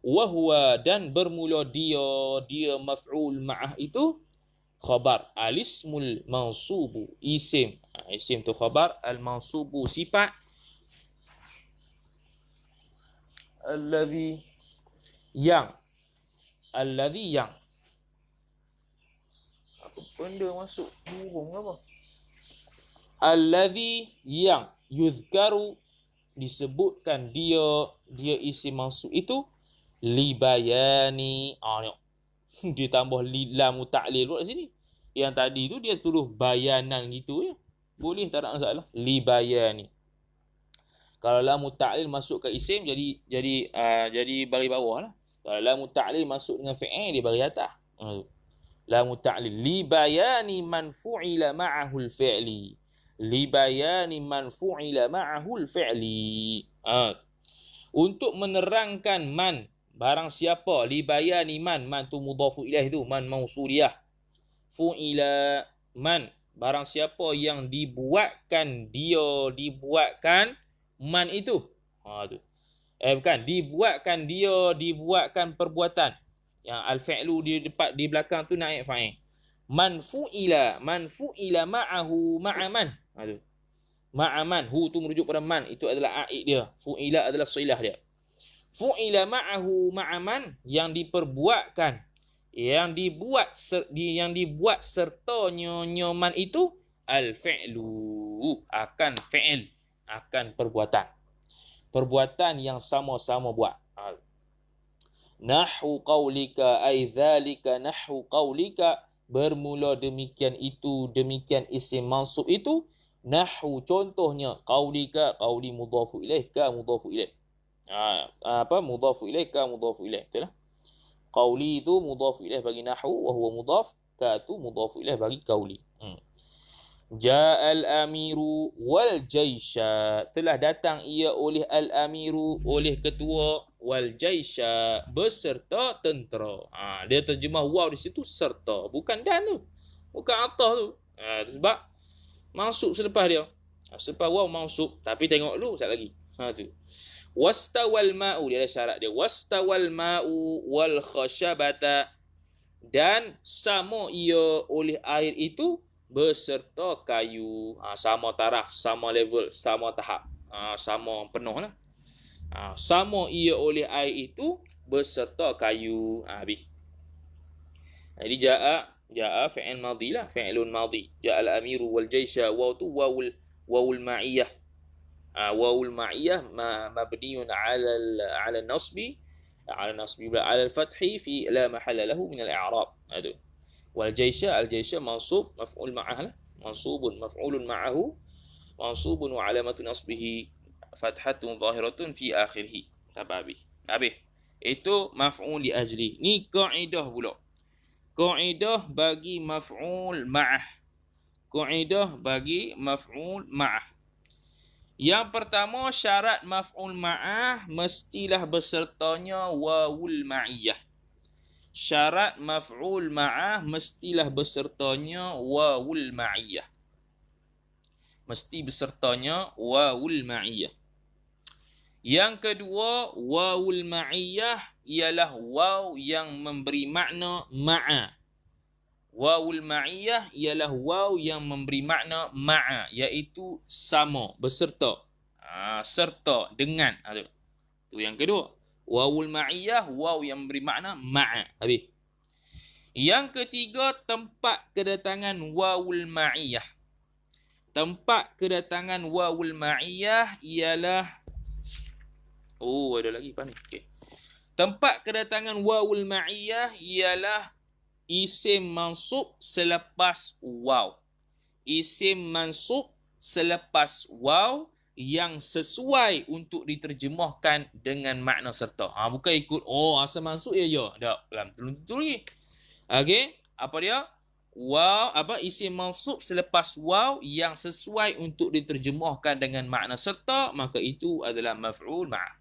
Wahwa dan bermula dia maf'ul ma'ah itu khabar. Alismul mansubu. Isim. Isim tu khabar. Al-mansubu sifat. Alladhi yang. Alladhi yang. Apa benda masuk burung apa? Alladhi yang yuzkaru disebutkan dia isim mansub itu libayani. Tengok. Dia tambah lam ta'lil pula sini. Yang tadi tu dia suruh bayanan gitu ya. Boleh tak ada masalah. Libayani. Kalau lamu ta'lil masuk ke isim jadi bagi bawah lah. Kalau lamu ta'lil masuk dengan fi'il dia bagi atas. Lamu ta'lil li bayani man fu'ila ma'ahu al-fi'li. Li bayani man fu'ila ma'ahu al-fi'li. Untuk menerangkan man, barang siapa, li bayani man tu mudhafu ilaih tu, man mausuliyah. Fu'ila man, barang siapa yang dibuatkan man itu. Tu. Dibuatkan perbuatan. Yang al-fi'lu di belakang tu naik fa'il. Man fu'ila ma'ahu ma'aman. Tu. Ma'aman, hu tu merujuk pada man, itu adalah aid dia. Fu'ila adalah silah dia. Fu'ila ma'ahu ma'aman, yang diperbuatkan, yang dibuat sertanya man itu al-fi'lu, akan fi'il, akan perbuatan yang sama-sama buat. Nahwu qaulika ay dzalika nahwu qaulika, bermula demikian itu, demikian isim mansub itu. Nahwu contohnya, qaulika, qauli mudhafu ilaih ka mudhafu ilaih. Mudhafu ilaih ka mudhafu ilaih, betul lah. Qauli itu mudhafu ilaih bagi nahwu, wa huwa mudhaf, ka tu mudhafu ilaih bagi qauli. Ja'al amiru wal jaisha, telah datang ia oleh al-amiru, oleh ketua, wal jaisha, beserta tentera. Dia terjemah waw di situ serta, bukan dan tu, bukan atah tu. Sebab mansub selepas dia. Selepas waw mansub, tapi tengok dulu sekali lagi. Tu. Wastawal ma'u, dia ada syarat dia. Wastawal ma'u wal khashabata, dan sama ia oleh air itu beserta kayu. Sama taraf, sama level, sama tahap, sama penuh lah. Sama ia oleh air itu beserta kayu. Habis. Jadi ja'a fi'il madhi lah, fi'ilun madhi. Ja'al amiru wal jaisha, waw tu wawul ma'iyah. Wawul ma'iyah mabniun 'ala an-nasbi, 'ala al-fathi fi la mahalla lahu min al-i'rab. Itu. Wal jaisha, al-jaisha mansub maf'ul ma'ah lah, mansubun maf'ulun ma'ahu, mansubun wa 'alamatu nasbihi fathatun zahiratun fi akhirih. Habis. Itu maf'ul li ajli. Ni kaedah pula. Kaedah bagi maf'ul ma'ah. Kaedah bagi maf'ul ma'ah. Yang pertama, syarat maf'ul ma'ah mestilah besertanya wawul ma'iyah. Syarat maf'ul ma'ah mestilah besertanya wawul ma'iyah. Mesti besertanya wawul ma'iyah. Yang kedua, wawul ma'iyah ialah waw yang memberi makna ma'a. Wawul ma'iyah ialah waw yang memberi makna ma'a, iaitu sama, beserta. Serta, dengan. Itu yang kedua. Wawul ma'iyah, waw yang memberi makna ma'a. Habis. Yang ketiga, tempat kedatangan wawul ma'iyah. Tempat kedatangan wawul ma'iyah ialah... ada lagi apa ni? Okay. Tempat kedatangan wawul ma'iyah ialah isim mansub selepas waw. Isim mansub selepas waw yang sesuai untuk diterjemahkan dengan makna serta. Bukan ikut asal mansub ya. Tak, betul lagi. Okey, apa dia? Waw, isim mansub selepas waw yang sesuai untuk diterjemahkan dengan makna serta, maka itu adalah maf'ul ma'ah.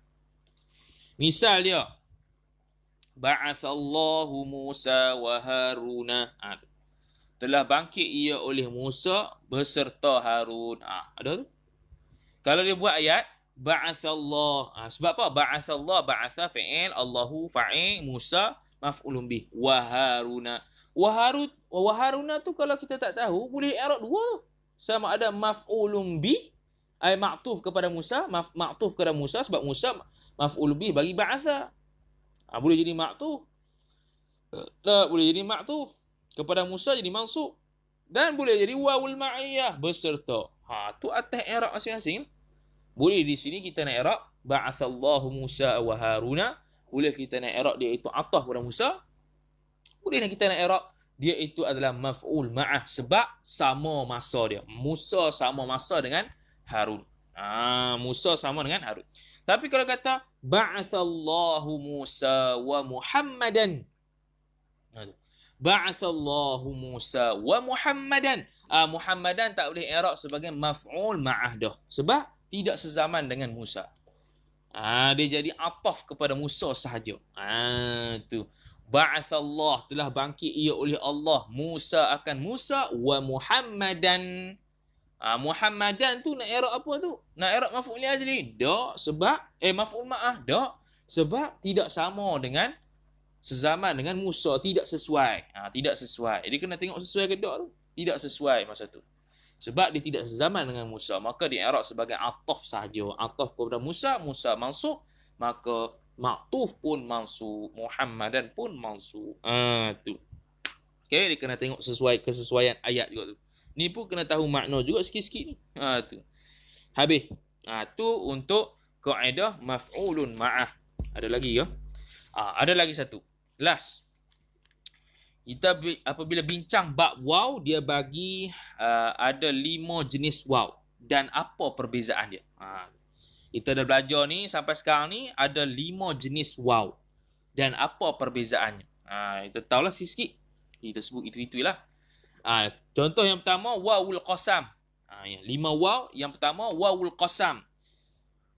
Misal dia, ba'athallahu Musa wa Haruna. Telah bangkit ia oleh Musa beserta Harun. Ada tu? Kalau dia buat ayat, ba'athallah. Sebab apa? Ba'athallah, ba'atha fi'il, Allahu fa'il, Musa maf'ulun bih. Wa Haruna. Wa Haruna tu kalau kita tak tahu, boleh i'rab dua. Sama ada maf'ulun bih, ay ma'tuf kepada Musa, ma'tuf kepada Musa, sebab Musa maf'ulun bih bagi ba'atha. Boleh jadi ma'tuf. Boleh jadi ma'tuf kepada Musa jadi mansub. Dan boleh jadi wawul ma'iyah beserta. Tu atas i'rab masing-masing. Boleh di sini kita nak i'rab ba'athallahu Musa wa Haruna. Boleh kita nak i'rab dia itu atah kepada Musa. Boleh kita nak i'rab dia itu adalah maf'ul ma'ah sebab sama masa dia. Musa sama masa dengan Harun. Musa sama dengan Harun. Tapi kalau kata ba'athallahu Musa wa Muhammadan. Ba'athallahu Musa wa Muhammadan. Muhammadan tak boleh i'rab sebagai maf'ul ma'ah dah. Sebab tidak sezaman dengan Musa. Dia jadi ataf kepada Musa sahaja. Tu. Ba'athallah, telah bangkit ia oleh Allah Musa akan Musa wa Muhammadan. Muhammadan tu nak i'rab apa tu? Nak i'rab maf'ul li ajli? Tak, sebab maf'ul ma'ah. Tak, sebab tidak sama dengan sezaman dengan Musa, tidak sesuai. Tidak sesuai. Jadi kena tengok sesuai ke tak tu? Tidak sesuai masa tu. Sebab dia tidak sezaman dengan Musa, maka di i'rab sebagai ataf sahaja. Ataf kepada Musa, Musa mansub, maka ma'tuf pun mansub, Muhammadan pun mansub. Tu. Okey, dia kena tengok sesuai kesesuaian ayat juga tu. Ni pun kena tahu makna juga sikit-sikit ni. Tu. Habis. Tu untuk kaedah maf'ulun ma'ah. Ada lagi ke? Ada lagi satu. Last. Kita apabila bincang bab waw, dia bagi ada 5 jenis waw. Dan apa perbezaan dia? Kita dah belajar ni sampai sekarang ni ada 5 jenis waw. Dan apa perbezaannya? Kita tahulah sikit. Kita sebut itu-itulah. Contoh yang pertama, wawul qasam. 5 waw. Yang pertama, wawul qasam.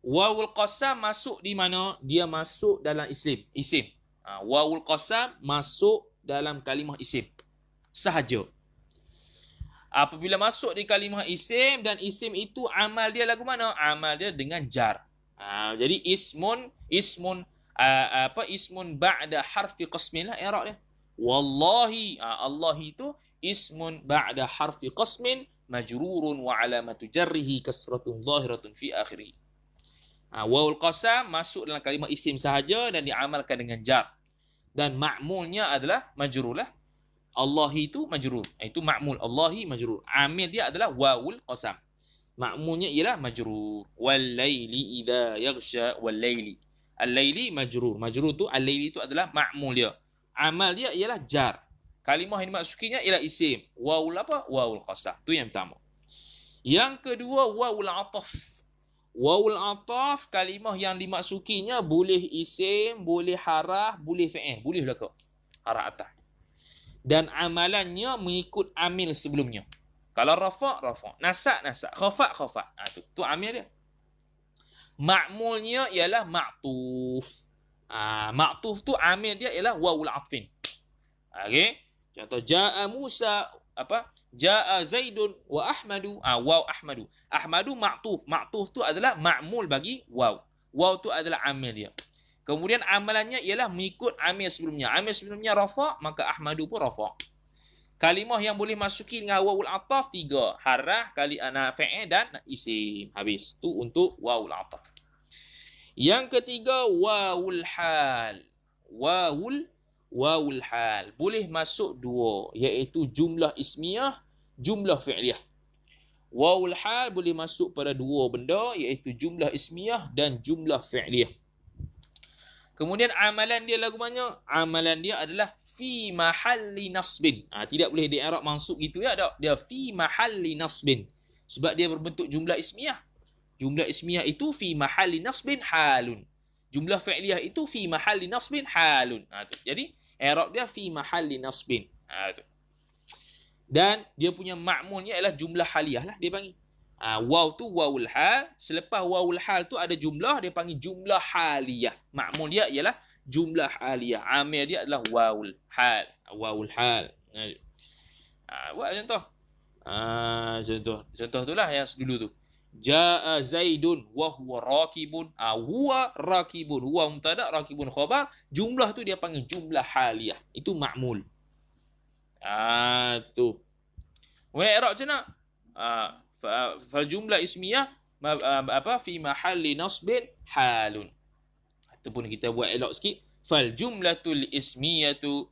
Wawul qasam masuk di mana? Dia masuk dalam isim. Wawul qasam masuk dalam kalimah isim sahaja. Apabila masuk di kalimah isim dan isim itu amal dia lagu mana? Amal dia dengan jar. Jadi ismun ba'da harfi qasmin lah i'rab dia. Wallahi, Allah itu ismun ba'da harfi qasmin majrurun wa alamatu jarrihi kasratun zahiratun fi akhirih. Wawul qasam masuk dalam kalimah isim sahaja dan diamalkan dengan jar. Dan ma'mulnya adalah majrur lah. Allah itu majrur. Itu ma'mul. Allahi majrur. Amil dia adalah wawul qasam. Ma'mulnya ialah majrur. Wal-layli idha yaghsha wal-layli. Al-layli majrur. Majrur tu, al-layli tu adalah ma'mul dia. Amal dia ialah jar. Kalimah yang dimasukinya ialah isim. Wawul apa? Wawul qasam. Tu yang pertama. Yang kedua, wawul ataf. Wawul ataf, kalimah yang dimasukinya boleh isim, boleh harah, boleh fi'il. Boleh belaka. Harah atas. Dan amalannya mengikut amil sebelumnya. Kalau rafa', rafa'. Nasak, nasak. Khafa', khafa'. Tu amil dia. Ma'mulnya ialah ma'tuf. Ma'tuf tu amil dia ialah wawul atfin. Okey. Contoh, ja'a Musa, ja'a Zaidun wa Ahmadu. Waw Ahmadu. Ahmadu ma'tuf. Ma'tuf tu adalah ma'mul bagi waw. Waw tu adalah amil dia. Kemudian amalannya ialah mengikut amil sebelumnya. Amil sebelumnya rafa', maka Ahmadu pun rafa'. Kalimah yang boleh masuki dengan wawul ataf 3. Harah, fi'il dan isim. Habis. Tu untuk wawul ataf. Yang ketiga, wawul hal. Wawul hal. Boleh masuk 2. Iaitu jumlah ismiyah, jumlah fi'liyah. Wawul hal boleh masuk pada 2 benda, iaitu jumlah ismiyah dan jumlah fi'liyah. Kemudian amalan dia lagu mana? Amalan dia adalah fi mahalli nasbin. Tidak boleh di i'rab mansub gitu ya. Dia fi mahalli nasbin. Sebab dia berbentuk jumlah ismiyah. Jumlah ismiyah itu fi mahalli nasbin halun. Jumlah fi'liyah itu fi mahalli nasbin halun. Jadi i'rab dia fi mahalli nasbin. Dan dia punya ma'mulnya ialah jumlah haliyah lah dia panggil. Waw tu wawul hal. Selepas wawul hal tu ada jumlah, dia panggil jumlah haliyah. Ma'mul dia ialah jumlah haliyah. Amil dia adalah wawul hal. Wawul hal. Buat contoh. Contoh tu lah yang dulu tu. Ja'a Zaidun wa huwa rakibun. Huwa rakibun. Huwa mubtada, rakibun khabar. Jumlah tu dia panggil jumlah haliyah. Itu ma'mul. Tu. Kemudian i'rab macam mana? Fal jumlah ismiyah fi mahalli nasbin halun. Ataupun kita buat elok sikit. Fal jumlatul ismiyatu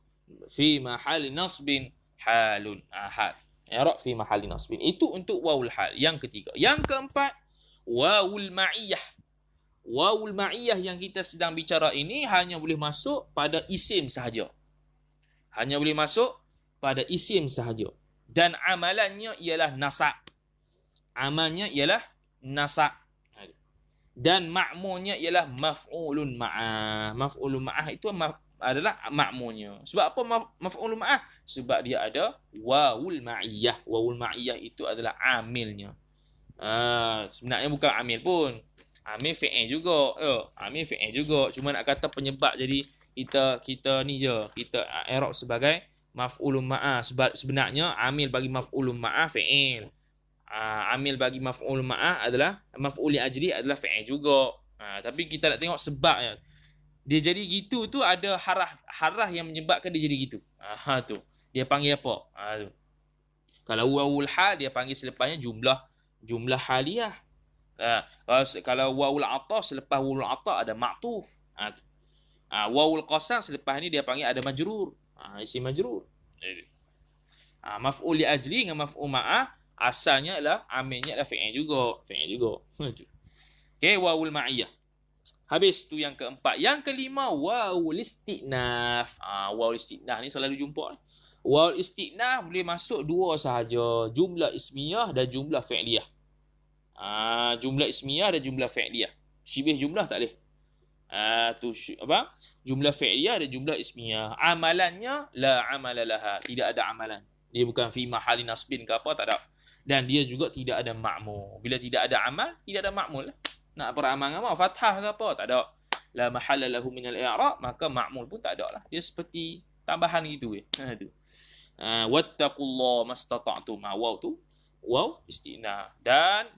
fi mahalli nasbin halun. Hal. I'rab fi mahalli nasbin. Itu untuk wawul hal. Yang ketiga. Yang keempat, wawul ma'iyah. Wawul ma'iyah yang kita sedang bicara ini hanya boleh masuk pada isim sahaja. Hanya boleh masuk pada isim sahaja. Dan amalannya ialah nasak. Amalnya ialah nasak. Dan ma'murnya ialah maf'ulun ma'ah. Maf'ulun ma'ah itu adalah ma'murnya. Sebab apa maf'ulun ma'ah? Sebab dia ada wawul ma'iyah. Wawul ma'iyah itu adalah amilnya. Sebenarnya bukan amil pun. Amil fi'il juga. Amil fi'il juga. Cuma nak kata penyebab jadi kita ni je. Kita i'rab sebagai maf'ulun ma'ah. Sebab sebenarnya amil bagi maf'ulun ma'ah fi'il. Amil bagi maf'ul ma'ah adalah maf'ul ajri adalah fa'il juga. Tapi kita nak tengok sebabnya. Dia jadi gitu tu ada harah yang menyebabkan dia jadi gitu. Tu. Dia panggil apa? Tu. Kalau wawul hal dia panggil selepasnya jumlah haliyah. Kalau wawul ataf selepas wawul ataf ada ma'tuf. Wawul qasam selepas ni dia panggil ada majrur. Isim majrur. Maf'ul ajri dengan maf'ul ma'ah asalnya adalah amilnya adalah fi'il juga. Okey, wawul ma'iyah. Habis tu yang keempat. Yang kelima wawul istinaf. Wawul istinaf ni selalu jumpa. Wawul istinaf boleh masuk dua sahaja, jumlah ismiyah dan jumlah fi'liyah. Jumlah ismiyah dan jumlah fi'liyah. Syibih jumlah tak boleh. Jumlah fi'liyah dan jumlah ismiyah. Amalannya la amala laha, tidak ada amalan. Dia bukan fi mahali nasbin ke apa, tak ada. Dan dia juga tidak ada ma'mul. Bila tidak ada amal, tidak ada ma'mul. Nak beramal-amal fathah ke apa, tak ada. La mahalla lahu min al-i'rab, maka ma'mul pun tak ada lah. Dia seperti tambahan gitu. Wattaqullah mastata'tum. Waw tu waw istinaf. Dan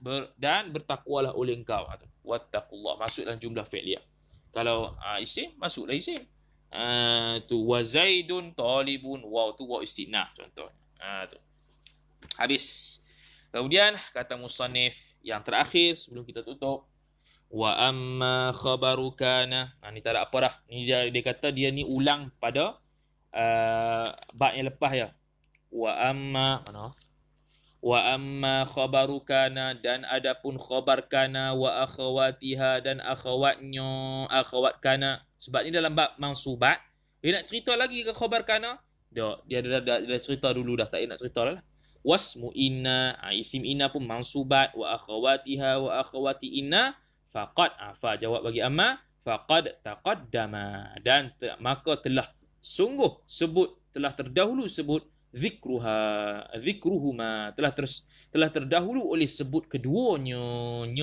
bertakwalah oleh engkau. Wattaqullah masuk dalam jumlah fi'liyah. Kalau isim masuklah isim. Tu wa zaidun talibun. Waw tu waw istinaf contohnya. Tu. Habis. Kemudian kata musannif yang terakhir sebelum kita tutup, wa amma khabaru kana. Ni tak ada apa dah. Ni dia kata dia ni ulang pada bab yang lepas ya. Wa amma khabaru kana, dan adapun khabar kana wa akhawatiha, dan akhawatnya, akhawat kana. Sebab ni dalam bab mansubat, dia nak cerita lagi ke khabar kana? Dia dah cerita dulu dah, tak nak cerita lah. Wasmu inna, isim inna pun mansubat, wa akhawatiha wa akhawati inna faqad, fa jawab bagi amma, faqad taqaddama, dan maka telah sungguh sebut, telah terdahulu sebut zikruhuma, telah terdahulu oleh sebut keduanya,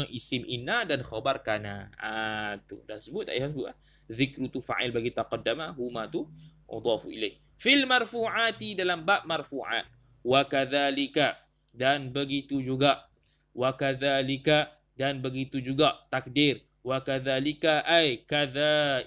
isim inna dan khabar kana. Tu dah sebut, tak payah sebut. Zikru tu fa'il bagi taqaddama, huma tu mudhafu ilaih. Fil marfu'ati, dalam bab marfu'at. Wa kadzalika, dan begitu juga. Wa kadzalika, dan begitu juga takdir. Wa kadzalika ay kadza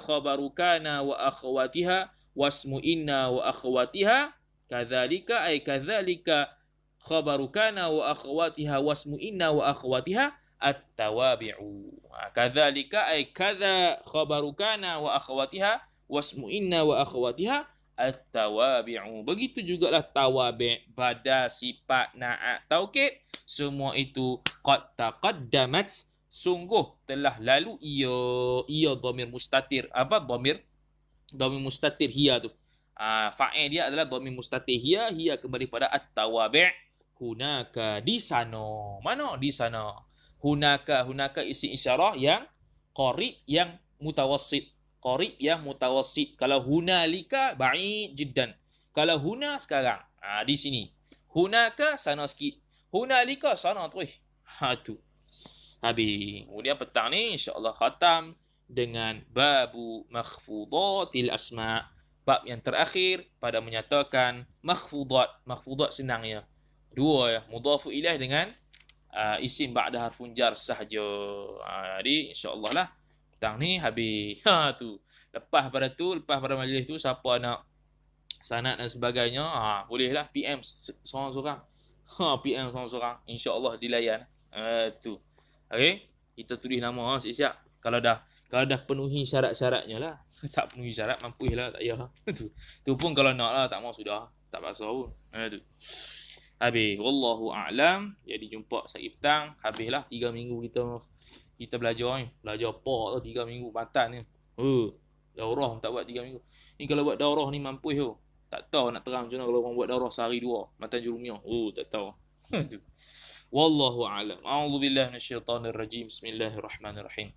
khabaru kana wa akhawatiha wasmu inna wa akhawatiha. Kadzalika ay kadzalika khabaru kana wa akhawatiha wasmu inna wa akhawatiha at-tawabi'u. Kadzalika ay kadza khabaru kana wa akhawatiha wasmu inna wa akhawatiha at-tawabi'u. Begitu jugalah tawabi', badal, sifat, na'at, taukid, semua itu qad taqaddamat, sungguh telah lalu ia dhamir mustatir. Apa dhamir? Dhamir mustatir hiya tu. Fa'il dia adalah dhamir mustatir hiya kembali pada at-tawabi'. Hunaka, di sana. Mana di sana? Hunaka isi isyarah yang qarib, yang mutawassit. Qarib yang mutawassit. Kalau hunalika ba'id jiddan. Kalau huna sekarang, di sini. Hunaka sana sikit. Hunalika sana terus. Tu. Habis. Kemudian petang ni insya-Allah khatam dengan babu makhfudatil asma. Bab yang terakhir pada menyatakan makhfudat. Makhfudat senangnya. Dua ya, mudhafu ilaih dengan isim ba'da harfun jar sahaja. Jadi insya-Allah lah petang ni habis. Tu. Lepas pada majlis tu, siapa nak sanad dan sebagainya, bolehlah PM seorang-seorang. PM seorang-seorang. InsyaAllah dilayan. Tu. Okey. Kita tulis nama siap-siap. Kalau dah penuhi syarat-syaratnya lah. Tak penuhi syarat, mampu lah. Tak payah. Tu pun kalau nak lah, tak mau sudah. Tak paksa pun. Tu. Habis. Wallahu a'lam. Jadi jumpa sehari petang. Habislah 3 minggu kita belajar ni. Belajar apa tu 3 minggu matan ni. Daurah tak buat 3 minggu. Ni kalau buat daurah ni mampu tu. Tak tahu nak terang macam mana kalau orang buat daurah sehari 2. Matan jurumiyah. Tak tahu. Wallahu a'lam. A'udzu billahi minasyaitonir rajim. Bismillahirrahmanirrahim.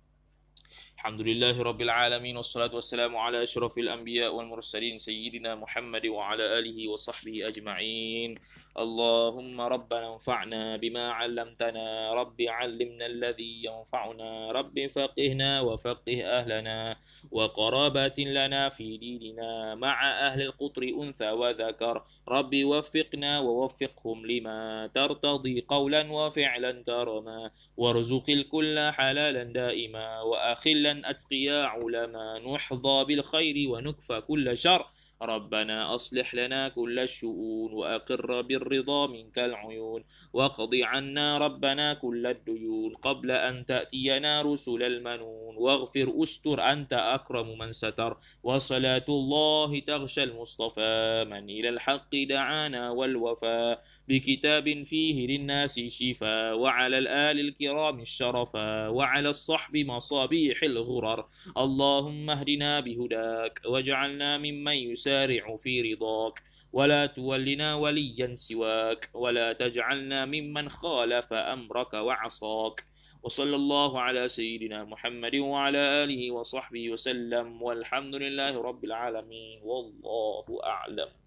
Alhamdulillahi rabbil alamin wassalatu wassalamu ala asyrafil anbiya wal mursalin sayyidina Muhammad wa ala alihi wa sahbihi ajma'in. Allahumma rabbana anfa'na bima 'allamtana, rabbi 'allimna alladhi yanfa'una, rabbi faqihna wa faqih ahlana wa qarabatin lana fi dinina ma'a ahli al-qutri untha wa dhakar, rabbi waffiqna wa waffiqhum lima tartadi qawlan wa fi'lan karama, وارزق الكل حلالا دائما وأخلا أتقيا علما نحظى بالخير ونكفى كل شر، ربنا أصلح لنا كل الشؤون وأقر بالرضا منك العيون، واقض عنا ربنا كل الديون قبل أن تأتينا رسل المنون، واغفر أستر أنت أكرم من ستر، وصلاة الله تغشى المصطفى من إلى الحق دعانا والوفاء بكتاب فيه للناس شفاء، وعلى الآل الكرام الشرفا، وعلى الصحب مصابيح الغرر. اللهم اهدنا بهداك واجعلنا ممن يسارع في رضاك، ولا تولنا وليا سواك، ولا تجعلنا ممن خالف أمرك وعصاك. وصلى الله على سيدنا محمد وعلى آله وصحبه وسلم، والحمد لله رب العالمين، والله أعلم.